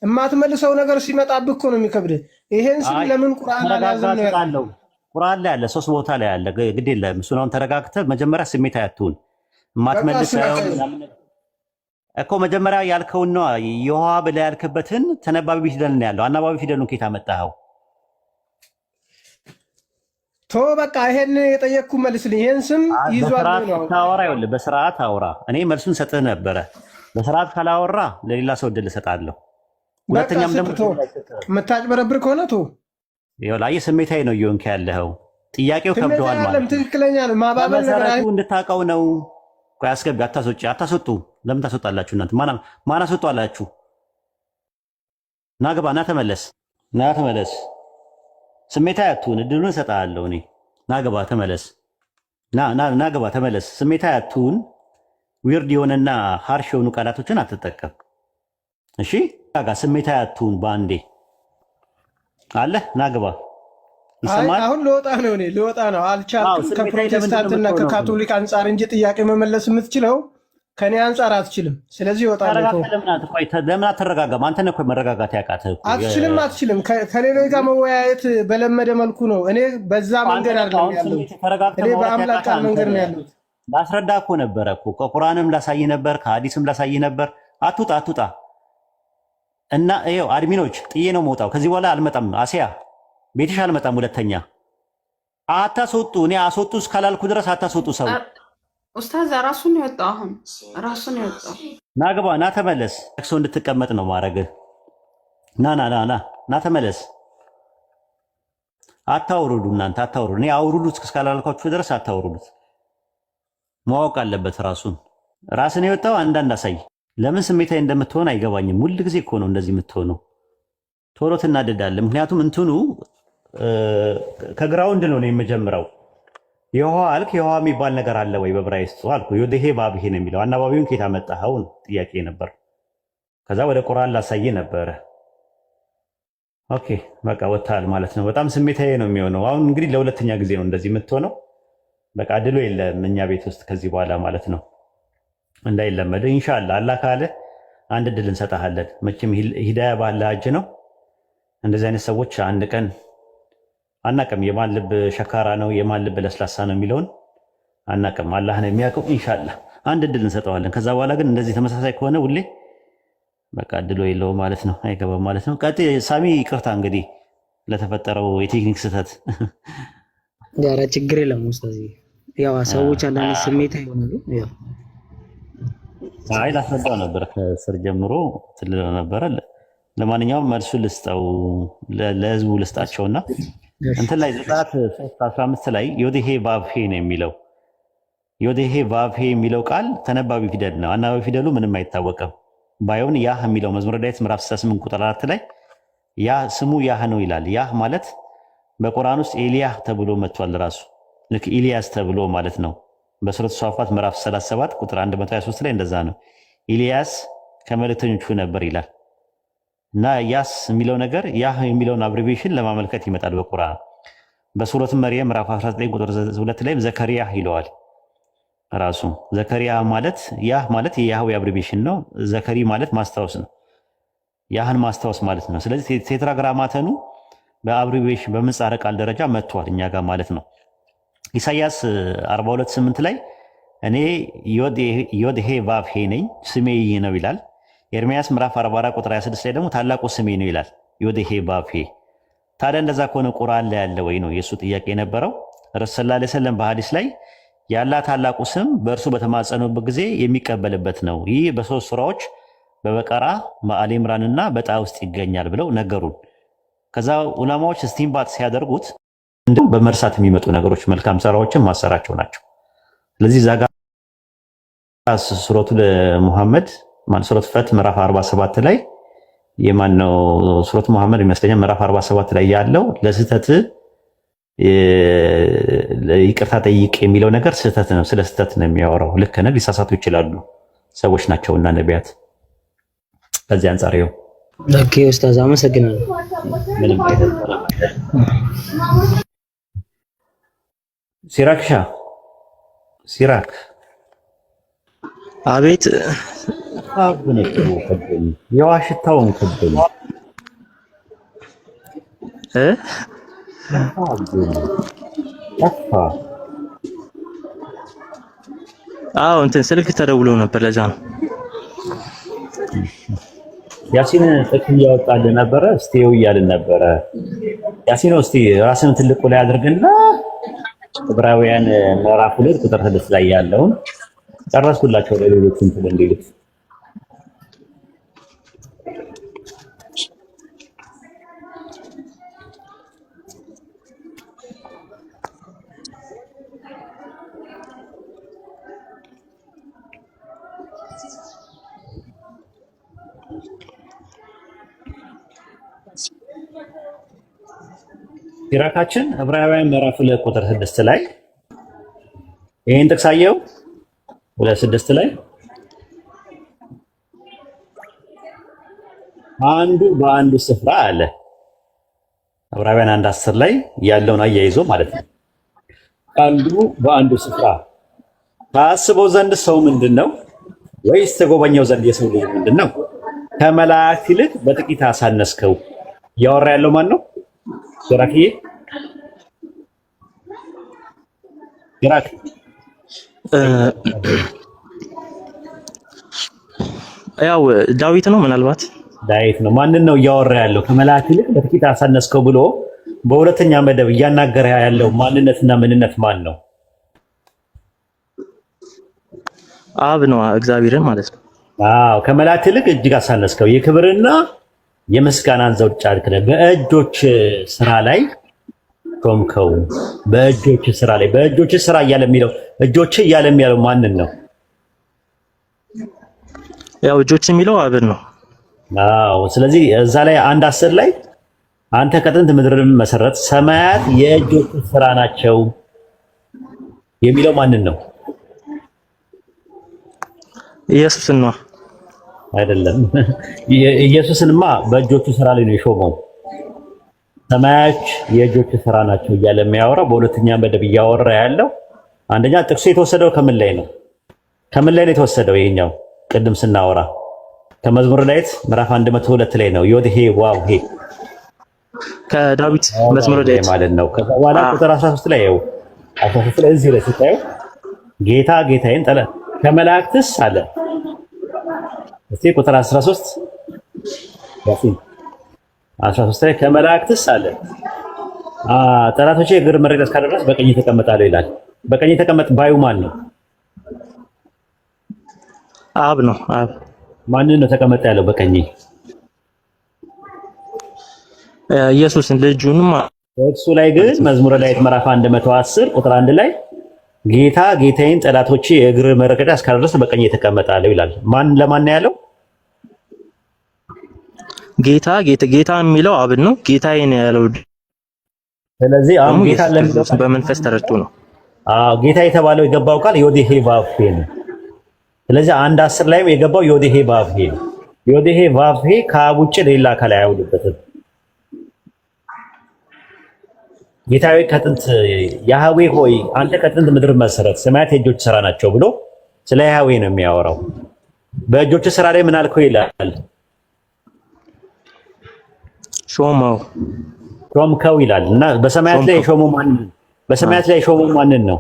የማትመልሰው ነገር ሲመጣብህ እኮ ነው የሚከብድህ። ይሄን ስም ለምን ቁርአን አልያዘም ነው ያለው? ቁርአን ላይ አለ፣ 3 ቦታ ላይ አለ። ግድ የለም እሱን አሁን ተረጋግተህ መጀመሪያ ስሜት አያትሁን። የማትመልሰው እኮ መጀመሪያ ያልከውን ነው። የውሃ ብለህ ያልክበትን ተነባቢ ፊደል ነው ያለው። አናባቢ ፊደሉን ከየት አመጣኸው? ቶ በቃ ይሄን የጠየቅኩ መልስልኝ። ይሄን ስም ይዟል ነው ታወራ። ይኸውልህ በስርዓት አውራ። እኔ መልሱን ሰጥህ ነበረ። በስርዓት ካላወራ ለሌላ ሰው እድል እሰጣለሁ። ሁለተኛም ደግሞ የምታጭበረብር ከሆነ ቶ ይኸውልህ ስሜታዊ ነው እየሆንክ ያለኸው። ጥያቄው ከብደዋል ማለት ነው። ትክክለኛ ነው። ማባበል ነገር እንድታውቀው ነው። ቆይ አስገቢ። አታስወጡ። ለምን ታስወጣላችሁ እናንተ? ማን አስወጣላችሁ? ና ግባ። ና ተመለስ። ስሜታዊ አትሁን። እድሉን እሰጥሃለሁ እኔ። ና ግባ፣ ተመለስ። ና ግባ፣ ተመለስ። ስሜታዊ አትሁን። ዊርድ የሆነና ሃርሽ የሆኑ ቃላቶችን አትጠቀም። እሺ ጋር ስሜታዊ አትሁን። በአንዴ አለ። ና ግባ። ይሰማል? አሁን ልወጣ ነው። አልቻልኩም። ከፕሮቴስታንትና ከካቶሊክ አንጻር እንጂ ጥያቄ መመለስ የምትችለው ከኔ አንጻር አትችልም። ስለዚህ እወጣለሁ። ለምን አትረጋጋም? አንተ ነህ እኮ መረጋጋት ያቃተህ። አትችልም። ከሌሎች ጋር መወያየት በለመደ መልኩ ነው። እኔ በዛ መንገድ አይደለም ያለሁት። እኔ በአምላክ ቃል መንገድ ነው ያለሁት። ላስረዳ እኮ ነበረ እኮ ከቁርአንም ላሳይ ነበር፣ ከሀዲስም ላሳይ ነበር። አትውጣ እና ይኸው አድሚኖች ጥዬ ነው መውጣው። ከዚህ በኋላ አልመጣም። አሲያ ቤትሽ አልመጣም። ሁለተኛ አታስወጡ። እኔ አስወጡ እስካላልኩ ድረስ አታስወጡ ሰው ኡስታዝ ራሱን የወጣው አሁን ራሱን የወጣው ና ግባ፣ ና ተመለስ። ለቅሶ እንድትቀመጥ ነው ማድረግ። ና ና ና ና ና ተመለስ። አታውሩዱ፣ እናንተ አታውሩዱ። እኔ አውሩዱት እስካላልኳችሁ ድረስ አታውሩዱት። ማወቅ አለበት ራሱን። ራስን የወጣው አንዳንድ አሳይ። ለምን ስሜታዊ እንደምትሆን አይገባኝም። ሁል ጊዜ እኮ ነው እንደዚህ የምትሆነው። ቶሎ ትናደዳለህ። ምክንያቱም እንትኑ ከግራውንድ ነው የምጀምረው። የውሃ አልክ፣ የውሃ የሚባል ነገር አለ ወይ በዕብራይስጡ አልኩ። ዮዴሄ ባብሄ ነው የሚለው። አናባቢውን ከየት አመጣኸው ነው ጥያቄ ነበር። ከዛ ወደ ቁርአን ላሳይ ነበረ። ኦኬ በቃ ወጥተሃል ማለት ነው። በጣም ስሜታዊ ነው የሚሆነው። አሁን እንግዲህ ለሁለተኛ ጊዜ ነው እንደዚህ የምትሆነው። በቃ ድሎ የለም እኛ ቤት ውስጥ ከዚህ በኋላ ማለት ነው። እንዳይለመደ ኢንሻአላህ አላህ ካለ አንድ ድል እንሰጣለን። መቼም ሂዳያ ባለ እጅ ነው። እንደዚህ አይነት ሰዎች አንድ ቀን አናቅም። የማን ልብ ሸካራ ነው የማን ልብ ለስላሳ ነው የሚለውን አናቅም። አላህ ነው የሚያውቀው። ኢንሻአላህ አንድ ድል እንሰጠዋለን። ከዛ በኋላ ግን እንደዚህ ተመሳሳይ ከሆነ ሁሌ በቃ ድሎ የለውም ማለት ነው። አይገባም ማለት ነው። ቀጥ ሳሚ ይቅርታ እንግዲህ ለተፈጠረው የቴክኒክ ስህተት። ኧረ ችግር የለም ኡስታዝ። ያው ሰዎች አንዳንድ ስሜት ይሆናሉ። ያው አይ ላስረዳው ነበር ከስር ጀምሮ ትልለው ነበረ። ለማንኛውም መልሱ ልስጠው ለህዝቡ ልስጣቸውና እንትን ላይ ዘጸአት 3:15 ላይ ዮዴሄ ቫቭሄ ነው የሚለው። ዮዴሄ ቫቭሄ የሚለው ቃል ተነባቢ ፊደል ነው። አናባቢ ፊደሉ ምንም አይታወቅም። ባይሆን ያህ የሚለው መዝሙረ ዳዊት ምዕራፍ 68 ቁጥር 4 ላይ ያ ስሙ ያህ ነው ይላል። ያህ ማለት በቁርአን ውስጥ ኤልያህ ተብሎ መጥቷል። ራሱ ልክ ኢልያስ ተብሎ ማለት ነው። በሱረቱ ሷፋት ምዕራፍ 37 ቁጥር 123 ላይ እንደዛ ነው። ኢልያስ ከመልእክተኞቹ ነበር ይላል። እና ያስ የሚለው ነገር ያህ የሚለውን አብሪቬሽን ለማመልከት ይመጣል በቁርአን። በሱረቱ መርየም ምዕራፍ 19 ቁጥር 2 ላይ ዘከሪያ ይለዋል። ራሱ ዘከሪያ ማለት ያህ ማለት የያህዌ አብሪቬሽን ነው። ዘከሪ ማለት ማስታወስ ነው። ያህን ማስታወስ ማለት ነው። ስለዚህ ቴትራግራማተኑ በአብሪቬሽን በምህጻረ ቃል ደረጃ መጥቷል እኛ ጋር ማለት ነው። ኢሳይያስ 42:8 ላይ እኔ ዮድሄ ቫቭሄ ነኝ ስሜ ይህ ነው ይላል። ኤርምያስ ምዕራፍ 44 ቁጥር 26 ላይ ደግሞ ታላቁ ስሜ ነው ይላል ዮድሄ ቫቭሄ። ታዲያ እንደዛ ከሆነ ቁርአን ላይ ያለ ወይ ነው የእሱ ጥያቄ የነበረው። ረሱል ሰለላሁ ዐለይሂ ወሰለም በሐዲስ ላይ ያላ ታላቁ ስም በእርሱ በተማጸኑበት ጊዜ የሚቀበልበት ነው። ይህ በሶስት ሱራዎች በበቀራ በአሊ ኢምራን እና በጣ ውስጥ ይገኛል ብለው ነገሩን። ከዛ ዑለማዎች እስቲንባጥ ሲያደርጉት እንደው በመርሳት የሚመጡ ነገሮች መልካም ሰራዎችን ማሰራቸው ናቸው። ስለዚህ ዛጋ ሱረቱ ለሙሐመድ ማን ሱረቱ ፈት ምዕራፍ 47 ላይ የማን ነው ሱረቱ ሙሐመድ የሚያስለኛ ምዕራፍ 47 ላይ ያለው ለስህተት ይቅርታ ጠይቅ የሚለው ነገር ስህተት ነው። ስለ ስህተት ነው የሚያወራው። ልክ ነው፣ ሊሳሳቱ ይችላሉ ሰዎች ናቸውና ነቢያት። ከዚህ አንጻር ይኸው። ኦኬ ኡስታዝ አመሰግናለሁ። ምንም አይደለም። ሲራክሻ ሲራክ አቤት የዋሽታውን ከበኝ አዎ እንትን ስልክ ተደውሎ ነበር ለዛ ነው። ያሲን ጥቅም እያወጣልን ነበረ። እስቲ እያልን ነበረ። ያሲን እስቲ ራስን ትልቁ ላይ አድርግና ዕብራውያን ምዕራፍ 2 ቁጥር 6 ላይ ያለውን ጨረስኩላቸው ለሌሎች እንትን እንዲሉት። ሲራካችን ዕብራውያን ምዕራፍ 2 ቁጥር 6 ላይ ይሄን ጥቅስ አየው። 2:6 ላይ አንዱ በአንዱ ስፍራ አለ። ዕብራውያን 1:10 ላይ ያለውን አያይዞ ማለት ነው። አንዱ በአንዱ ስፍራ ታስበው ዘንድ ሰው ምንድነው? ወይስ ተጎበኘው ዘንድ የሰው ልጅ ምንድነው? ከመላእክት ይልቅ በጥቂት አሳነስከው። እያወራ ያለው ማን ነው? ሲራክዬ ሲራክ ያው ዳዊት ነው፣ ምናልባት ዳዊት ነው። ማንን ነው እያወራ ያለው? ከመላእክት ይልቅ በጥቂት አሳነስከው ብሎ በሁለተኛ መደብ እያናገረ ያለው ማንነትና ምንነት ማን ነው? አብ ነው እግዚአብሔርን ማለት ነው። አዎ ከመላእክት ይልቅ እጅግ አሳነስከው፣ የክብርና የምስጋናን ዘውድ ጫንክነ፣ በእጆች ስራ ላይ ሾምከው። በእጆች ስራ ላይ በእጆች ስራ እያለ የሚለው እጆች እያለ የሚለው ማንን ነው? ያው እጆች የሚለው አብን ነው። አዎ ስለዚህ እዛ ላይ 1:10 ላይ አንተ ከጥንት ምድርን መሰረት ሰማያት የእጆች ስራ ናቸው የሚለው ማንን ነው? ኢየሱስን ነው አይደለም። ኢየሱስንማ በእጆቹ ስራ ላይ ነው የሾመው። ሰማያት የእጆች ስራ ናቸው እያለ የሚያወራው በሁለተኛ መደብ እያወራ ያለው አንደኛ ጥቅሱ የተወሰደው ከምን ላይ ነው? ከምን ላይ ነው የተወሰደው? ይሄኛው ቅድም ስናወራ ከመዝሙረ ዳዊት ምዕራፍ 102 ላይ ነው። ዮድ ሄ ዋው ሄ ከዳዊት መዝሙረ ዳዊት ማለት ነው። ከዛ በኋላ ቁጥር 13 ላይ ያው 13 ላይ እዚህ ላይ ስታዩ ጌታ ጌታዬን ጠላ ከመላእክትስ አለ። እስቲ ቁጥር 13 ያሲን 13 ላይ ከመላእክትስ አለ ጠላቶቼ እግር መረገጥ እስካደረስ በቀኝ ተቀመጣለሁ ይላል። በቀኝ ተቀመጥ ባዩ ማን ነው? አብ ነው። አብ ማንን ነው ተቀመጠ ያለው በቀኝ? ኢየሱስን ልጁንም። እሱ ላይ ግን መዝሙረ ዳዊት ምዕራፍ 110 ቁጥር 1 ላይ ጌታ ጌታዬን ጠላቶቼ የእግር መረገጫ እስካደረስ በቀኝ ተቀመጣለሁ ይላል። ማን ለማን ነው ያለው? ጌታ የሚለው አብን ነው። ጌታዬን ያለው ስለዚህ አሁን ጌታ ለሚለው በመንፈስ ተረድቶ ነው። ጌታ የተባለው የገባው ቃል ዮዴሄ ቫቭሄ ነው። ስለዚህ 1:10 ላይም የገባው ዮዴሄ ቫቭሄ ነው። ዮዴሄ ቫቭሄ ከአብ ውጭ ሌላ አካል አይውልበትም። ጌታዬ ከጥንት ያህዌ ሆይ አንተ ከጥንት ምድር መሰረት ሰማያት የእጆች ስራ ናቸው ብሎ ስለ ያህዌ ነው የሚያወራው። በእጆች ስራ ላይ ምን አልከው ይላል? ሾምከው ይላል እና በሰማያት ላይ የሾመው ማንን? በሰማያት ላይ የሾመው ማንን ነው?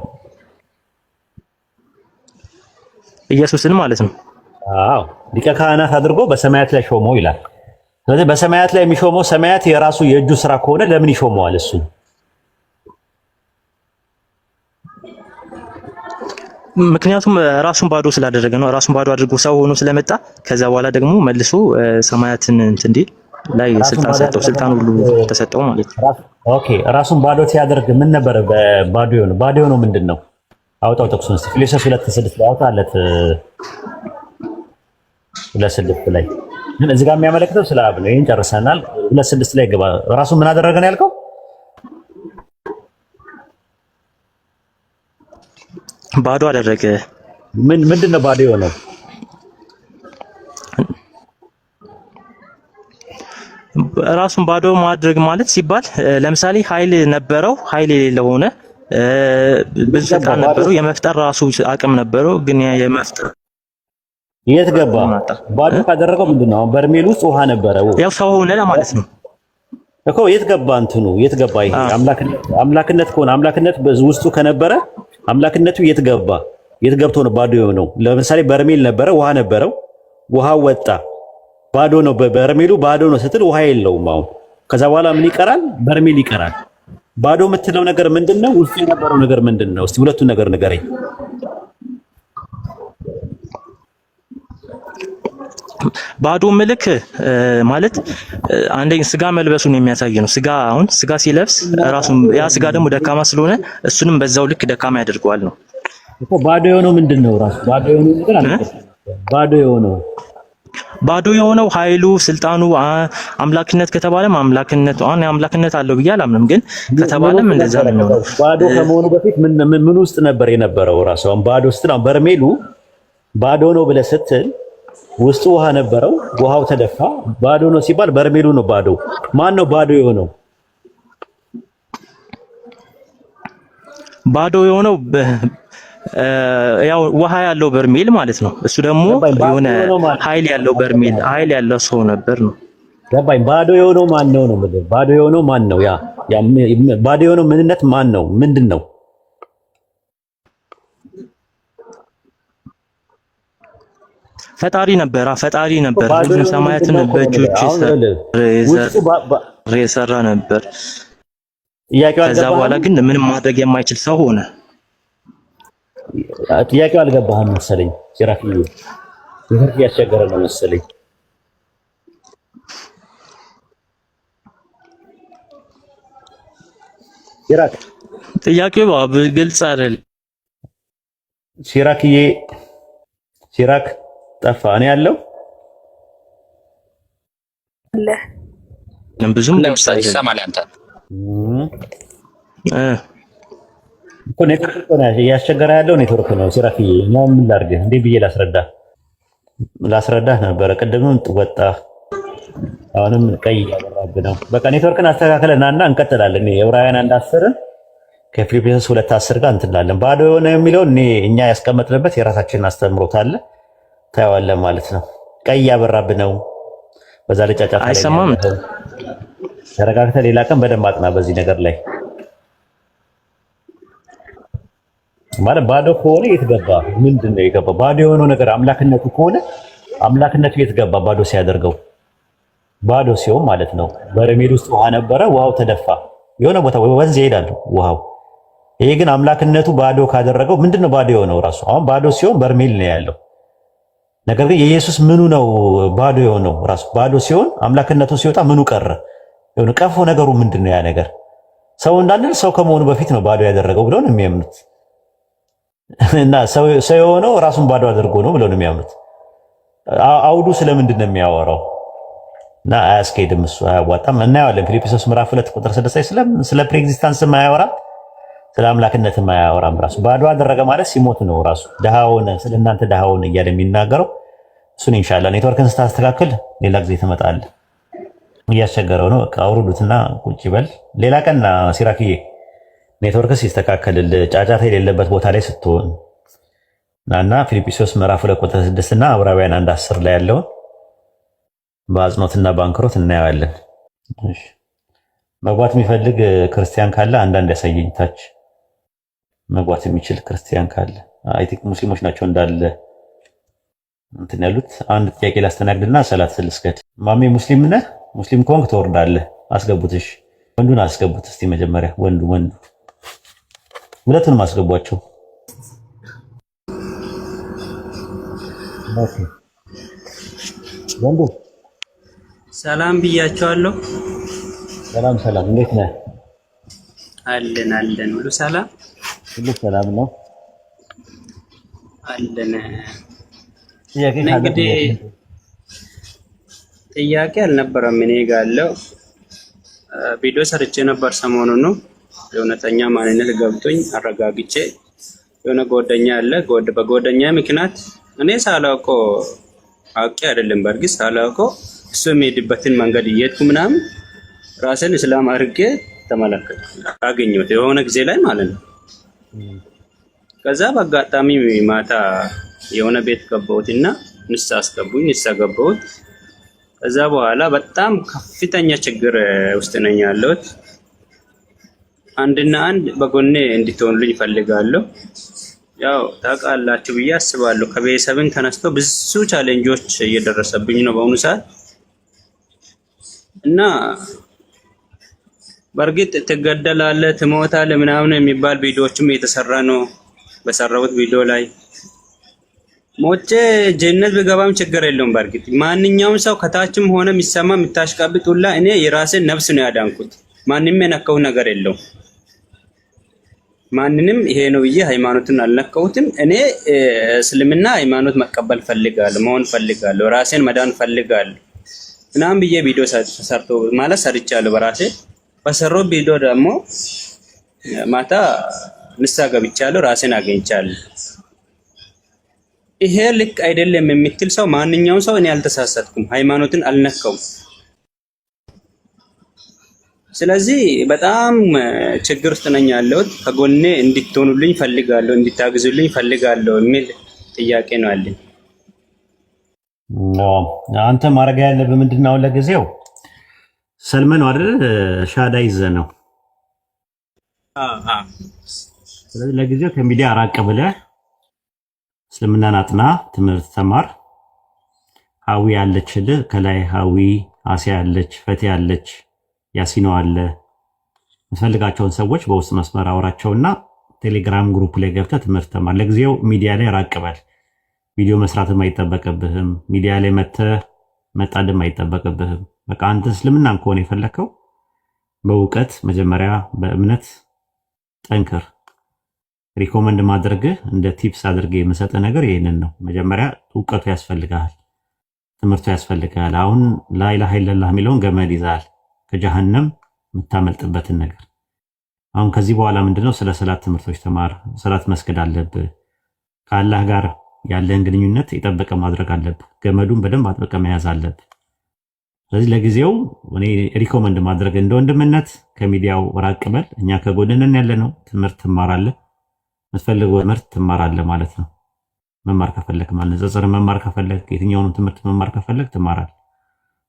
ኢየሱስን ማለት ነው። አዎ ሊቀ ካህናት አድርጎ በሰማያት ላይ ሾመው ይላል። ስለዚህ በሰማያት ላይ የሚሾመው ሰማያት የራሱ የእጁ ስራ ከሆነ ለምን ይሾመዋል እሱ? ምክንያቱም ራሱን ባዶ ስላደረገ ነው። ራሱን ባዶ አድርጎ ሰው ሆኖ ስለመጣ ከዛ በኋላ ደግሞ መልሶ ሰማያትን እንዲህ ላይ ስልጣን ሰጠው። ስልጣን ሁሉ ተሰጠው ማለት ነው። ኦኬ ራሱን ባዶ ሲያደርግ ምን ነበር? ባዶ የሆነው ባዶ የሆነው ምንድን ነው? አውጣው ጥቅሱን እስቲ ፊልጵስዩስ 2:6 ላይ አውጣለት። 2:6 ላይ ግን እዚህ ጋር የሚያመለክተው ስለ አብ ነው። ይሄን ጨርሰናል። 2:6 ላይ ገባ። ራሱን ምን አደረገ ነው ያልከው? ባዶ አደረገ። ምንድን ነው ባዶ የሆነው? ራሱን ባዶ ማድረግ ማለት ሲባል ለምሳሌ ኃይል ነበረው፣ ኃይል የሌለው ሆነ። ብዙ ስልጣን ነበረው፣ የመፍጠር ራሱ አቅም ነበረው። ግን የመፍጠር የት ገባ? ባዶ ካደረገው ምንድነው? አሁን በርሜል ውስጥ ውሃ ነበረ፣ ያው ሰው ሆነ ለማለት ነው እኮ። የት ገባ? እንትኑ የት ገባ? ይሄ አምላክነት ከሆነ አምላክነት ውስጡ ከነበረ አምላክነቱ የት ገባ? የት ገብቶ ነው ባዶ የሆነው? ለምሳሌ በርሜል ነበረ፣ ውሃ ነበረው፣ ውሃው ወጣ፣ ባዶ ነው። በርሜሉ ባዶ ነው ስትል ውሃ የለውም። አሁን ከዛ በኋላ ምን ይቀራል? በርሜል ይቀራል። ባዶ የምትለው ነገር ምንድነው? ውስጡ የነበረው ነገር ምንድነው? እስቲ ሁለቱን ነገር ንገረኝ። ባዶ ምልክ ማለት አንደኛ ስጋ መልበሱን የሚያሳይ ነው። ስጋ አሁን ስጋ ሲለብስ ራሱን ያ ስጋ ደግሞ ደካማ ስለሆነ እሱንም በዛው ልክ ደካማ ያደርገዋል ነው እኮ። ባዶ የሆነው ምንድነው? ራሱ ባዶ የሆነው ነገር አለ። ባዶ የሆነው ኃይሉ፣ ስልጣኑ፣ አምላክነት ከተባለም አምላክነት አለው ብዬ አላምንም፣ ግን ከተባለም እንደዛ ነው የሚሆነው። ባዶ ከመሆኑ በፊት ምን ውስጥ ነበር የነበረው? ራሱ አሁን ባዶ ስትል አሁን በርሜሉ ባዶ ነው ብለህ ስትል ውስጡ ውሃ ነበረው፣ ውሃው ተደፋ። ባዶ ነው ሲባል በርሜሉ ነው ባዶ። ማን ነው ባዶ የሆነው? ባዶ የሆነው ያው ውሃ ያለው በርሜል ማለት ነው። እሱ ደግሞ የሆነ ኃይል ያለው በርሜል፣ ኃይል ያለው ሰው ነበር ነው። ገባኝ። ባዶ የሆነው ማን ነው ነው ማለት ባዶ የሆነው ማን ነው? ያ ባዶ የሆነው ምንነት ማን ነው? ምንድን ነው? ፈጣሪ ነበር። ፈጣሪ ነበር። ሁሉን ሰማያትን በእጆቹ የሰራ ነበር። ከዛ በኋላ ግን ምንም ማድረግ የማይችል ሰው ሆነ። ጥያቄው አልገባህም መሰለኝ ሲራክ፣ ኔትወርክ እያስቸገረ ነው መሰለኝ። ሲራክ ጥያቄው ግልጽ አይደል? ሲራክዬ፣ ሲራክ ጠፋ። እኔ ያለው ብዙም ግልጽ አይደል? ይሰማል አንተ እኮ ኔትወርክ እኮ ነው እያስቸገረ ያለው ኔትወርክ ነው ሲራክዬ። እኛው ምን ላድርግህ? እንዴ ብዬ ላስረዳህ ነበረ። ቅድምም ወጣ፣ አሁንም ቀይ እያበራብህ ነው። በቃ ኔትወርክን አስተካክለናና እንቀጥላለን። ዕብራውያን 1:10 ከፊልጵስዩስ 2:10 ጋር እንትላለን። ባዶ የሆነ የሚለው እኛ ያስቀመጥንበት የራሳችንን አስተምሮት አለ፣ ታየዋለህ ማለት ነው። ቀይ እያበራብህ ነው። በዛ ላይ ጫጫታ አይሰማም። ተረጋግተህ ሌላ ቀን በደንብ አጥና በዚህ ነገር ላይ ማለት ባዶ ከሆነ የት ገባ? ምንድን ነው የገባ? ባዶ የሆነው ነገር አምላክነቱ ከሆነ አምላክነቱ የት ገባ? ባዶ ሲያደርገው ባዶ ሲሆን ማለት ነው። በረሜል ውስጥ ውሃ ነበረ፣ ውሃው ተደፋ፣ የሆነ ቦታ ወንዝ ይሄዳል ውሃው። ይሄ ግን አምላክነቱ ባዶ ካደረገው ምንድን ነው ባዶ የሆነው? ራሱ አሁን ባዶ ሲሆን በርሜል ነው ያለው። ነገር ግን የኢየሱስ ምኑ ነው ባዶ የሆነው? ራሱ ባዶ ሲሆን አምላክነቱ ሲወጣ ምኑ ቀረ? የሆነ ቀፎ ነገሩ ምንድን ነው? ያ ነገር ሰው እንዳንል ሰው ከመሆኑ በፊት ነው ባዶ ያደረገው ብለው ነው የሚያምኑት። እና ሰው የሆነው ራሱን ባዶ አድርጎ ነው ብለው ነው የሚያምኑት። አውዱ ስለምንድን ነው የሚያወራው? እና አያስኬድም፣ እሱ አያዋጣም። እናየዋለን። ፊልጵስዩስ ምዕራፍ 2:6 ስለ ፕሬኤግዚስታንስም አያወራም፣ ስለ አምላክነትም አያወራም። ራሱ ባዶ አደረገ ማለት ሲሞት ነው። ራሱ ድሃ ሆነ፣ ስለ እናንተ ድሃ ሆነ እያለ የሚናገረው እሱን። ኢንሻአላህ ኔትወርክን ስታስተካክል ሌላ ጊዜ ትመጣለህ። እያስቸገረው ነው። በቃ አውርዱትና ቁጭ በል። ሌላ ቀን ሲራክዬ ኔትወርክ ሲስተካከልልህ ጫጫታ የሌለበት ቦታ ላይ ስትሆን እና ፊልጵስዩስ ምዕራፍ 2:6 እና ዕብራውያን 1:10 ላይ ያለውን በአጽኖትና በአንክሮት እናየዋለን። መግባት የሚፈልግ ክርስቲያን ካለ አንዳንድ ያሳየኝ። ታች መግባት የሚችል ክርስቲያን ካለ አይ ቲንክ ሙስሊሞች ናቸው እንዳለ እንትን ያሉት። አንድ ጥያቄ ላስተናግድና ሰላት ልስገድ። ማሜ ሙስሊም ነህ? ሙስሊም ከሆንክ ትወርዳለህ። አስገቡትሽ። ወንዱን አስገቡት እስቲ መጀመሪያ። ወንዱ ሁለቱንም አስገቧቸው። ወንዱ ሰላም ብያቸዋለሁ። ሰላም፣ እንዴት ነህ? አለን ሁሉ ሰላም፣ ሁሉ ሰላም ነው አለን። እንግዲህ ጥያቄ አልነበረም እኔ ጋር ያለው ቪዲዮ ሰርቼ ነበር ሰሞኑን ነው የእውነተኛ ማንነት ገብቶኝ አረጋግጬ የሆነ ጓደኛ አለ። በጓደኛ ምክንያት እኔ ሳላውቀው አውቄ አይደለም፣ በእርግጥ ሳላውቀው እሱ የሚሄድበትን መንገድ እየሄድኩ ምናምን ራስን እስላም አድርጌ ተመለከትኩ፣ አገኘሁት የሆነ ጊዜ ላይ ማለት ነው። ከዛ በአጋጣሚ ማታ የሆነ ቤት ገባሁትና ንስሓ አስገቡኝ፣ ንስሓ ገባሁት። ከዛ በኋላ በጣም ከፍተኛ ችግር ውስጥ ነኝ ያለሁት። አንድና አንድ በጎኔ እንድትሆኑልኝ እፈልጋለሁ። ያው ታውቃላችሁ ብዬ አስባለሁ። ከቤተሰብን ተነስቶ ብዙ ቻሌንጆች እየደረሰብኝ ነው በአሁኑ ሰዓት እና በእርግጥ ትገደላለህ፣ ትሞታለህ ምናምን የሚባል ቪዲዮዎችም እየተሰራ ነው። በሰራሁት ቪዲዮ ላይ ሞቼ ጀነት ብገባም ችግር የለውም። በእርግጥ ማንኛውም ሰው ከታችም ሆነ የሚሰማ የምታሽቃብጥ ሁላ እኔ የራሴን ነፍስ ነው ያዳንኩት። ማንንም የነካው ነገር የለውም። ማንንም ይሄ ነው ብዬ ሃይማኖትን አልነካሁትም። እኔ እስልምና ሃይማኖት መቀበል ፈልጋለሁ፣ መሆን ፈልጋለሁ፣ ራሴን መዳን ፈልጋለሁ ምናምን ብዬ ቪዲዮ ሰርቶ ማለት ሰርቻለሁ በራሴ። በሰራው ቪዲዮ ደግሞ ማታ ንስሓ ገብቻለሁ፣ ራሴን አገኝቻለሁ። ይሄ ልክ አይደለም የምትል ሰው ማንኛውም ሰው እኔ አልተሳሳትኩም፣ ሃይማኖትን አልነካውም። ስለዚህ በጣም ችግር ውስጥ ነኝ ያለሁት። ከጎኔ እንድትሆኑልኝ ፈልጋለሁ፣ እንድታግዙልኝ ፈልጋለሁ የሚል ጥያቄ ነው አለኝ። አንተ ማድረግ ያለብህ ምንድን ነው? ለጊዜው ሰልመን አይደል ሻዳ ይዘህ ነው። ስለዚህ ለጊዜው ከሚዲያ ራቅ ብለህ እስልምናን አጥና፣ ትምህርት ተማር። ሀዊ ያለችልህ ከላይ ሀዊ፣ አሲያ ያለች፣ ፈቴ ያለች፣ ያሲኖ አለ። የምትፈልጋቸውን ሰዎች በውስጥ መስመር አውራቸውና ቴሌግራም ግሩፕ ላይ ገብተህ ትምህርት ተማር። ለጊዜው ሚዲያ ላይ ራቅ በል። ቪዲዮ መስራትም አይጠበቅብህም። ሚዲያ ላይ መጣድም አይጠበቅብህም። በቃ አንተ እስልምናን ከሆነ የፈለከው በእውቀት መጀመሪያ በእምነት ጠንክር። ሪኮመንድ ማድረግህ እንደ ቲፕስ አድርጌ የምሰጥ ነገር ይህንን ነው። መጀመሪያ እውቀቱ ያስፈልጋል፣ ትምህርቱ ያስፈልጋል። አሁን ላኢላሃ ኢለላህ የሚለውን ገመድ ይዛል ከጀሃነም የምታመልጥበትን ነገር። አሁን ከዚህ በኋላ ምንድነው? ስለ ሰላት ትምህርቶች ተማር። ሰላት መስገድ አለብህ። ከአላህ ጋር ያለን ግንኙነት የጠበቀ ማድረግ አለብህ። ገመዱን በደንብ አጥብቀ መያዝ አለብህ። ስለዚህ ለጊዜው እኔ ሪኮመንድ ማድረግ እንደ ወንድምነት ከሚዲያው ራቅ በል። እኛ ከጎንነን ያለ ነው። ትምህርት ትማራለህ፣ የምትፈልገው ትምህርት ትማራለህ ማለት ነው። መማር ከፈለክ ማለት ንጽጽር መማር ከፈለክ የትኛውንም ትምህርት መማር ከፈለክ ትማራለህ።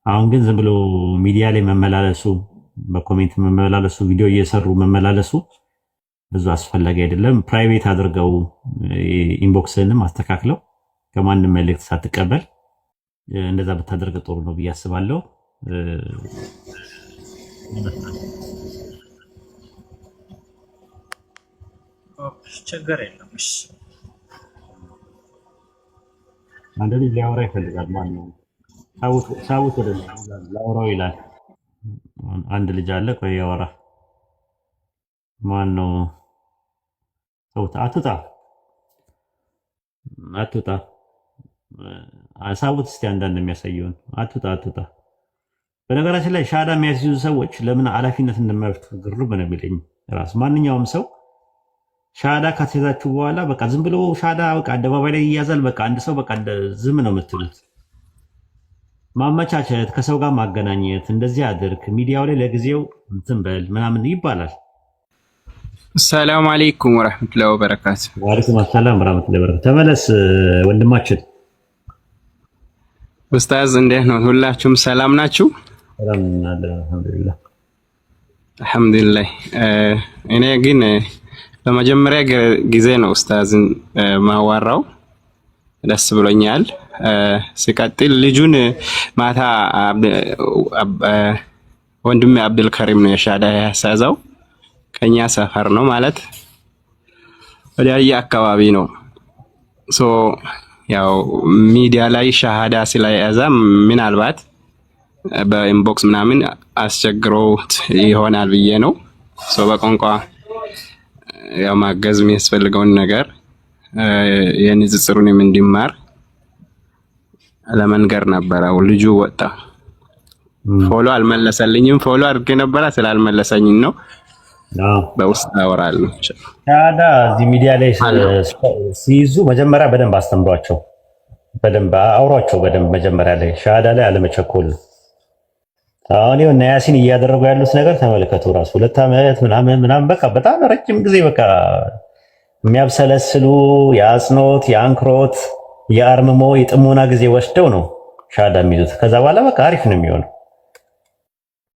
አሁን ግን ዝም ብሎ ሚዲያ ላይ መመላለሱ፣ በኮሜንት መመላለሱ፣ ቪዲዮ እየሰሩ መመላለሱ ብዙ አስፈላጊ አይደለም። ፕራይቬት አድርገው ኢንቦክስንም አስተካክለው ከማንም መልእክት ሳትቀበል እንደዛ ብታደርግ ጥሩ ነው ብዬ አስባለሁ። ችግር የለም። እሺ አንድ ልጅ ሊያወራ ይፈልጋል። ማን ነው? ሳውት ወደ ላውራው ይላል። አንድ ልጅ አለ። ቆይ ያወራ። ማን ነው? ሳውት አትውጣ ሳውት እስቲ አንዳንድ የሚያሳየውን አትውጣ። በነገራችን ላይ ሻዳ የሚያስይዙ ሰዎች ለምን ኃላፊነት እንደማይወስዱ ግርም ነው የሚለኝ ራስ። ማንኛውም ሰው ሻዳ ካስያዛችሁ በኋላ በቃ ዝም ብሎ ሻዳ በቃ አደባባይ ላይ ይያዛል። በቃ አንድ ሰው በቃ ዝም ነው የምትሉት። ማመቻቸት፣ ከሰው ጋር ማገናኘት፣ እንደዚህ አድርግ፣ ሚዲያው ላይ ለጊዜው እንትን በል ምናምን ይባላል። ሰላም አለይኩም ወራህመቱላሂ ወበረካቱ። ወአለይኩም ሰላም ወራህመቱላሂ ወበረካቱ። ተመለስ ወንድማችን። ኡስታዝ እንዴት ነው? ሁላችሁም ሰላም ናችሁ? ሰላም አለ አልሐምዱሊላህ። አልሐምዱሊላህ። እኔ ግን ለመጀመሪያ ጊዜ ነው ኡስታዝን ማዋራው፣ ደስ ብሎኛል። ሲቀጥል ልጁን ማታ ወንድሜ አብዱልከሪም ነው የሻዳ ያሳዛው። ከኛ ሰፈር ነው ማለት ወዲያየ አካባቢ ነው። ያው ሚዲያ ላይ ሻሃዳ ስለያዘ ምናልባት በኢንቦክስ ምናምን አስቸግሮት ይሆናል ብዬ ነው። በቋንቋ ያው ማገዝ የሚያስፈልገውን ነገር የንጽጽሩንም እንዲማር ለመንገር ነበረ። ልጁ ወጣ። ፎሎ አልመለሰልኝም። ፎሎ አድርጌ ነበረ ስላልመለሰኝ ነው በውስጥ አወራለሁ። ሻዳ እዚህ ሚዲያ ላይ ሲይዙ መጀመሪያ በደንብ አስተምሯቸው፣ በደንብ አውሯቸው። በደንብ መጀመሪያ ላይ ሻዳ ላይ አለመቸኮል። አሁን ይኸው ያሲን እያደረጉ ያሉት ነገር ተመልከቱ። ራሱ 2 ዓመት ምናምን በቃ በጣም ረጅም ጊዜ በቃ የሚያብሰለስሉ የአጽኖት የአንክሮት የአርምሞ የጥሞና ጊዜ ወስደው ነው ሻዳ የሚይዙት። ከዛ በኋላ በቃ አሪፍ ነው የሚሆነው።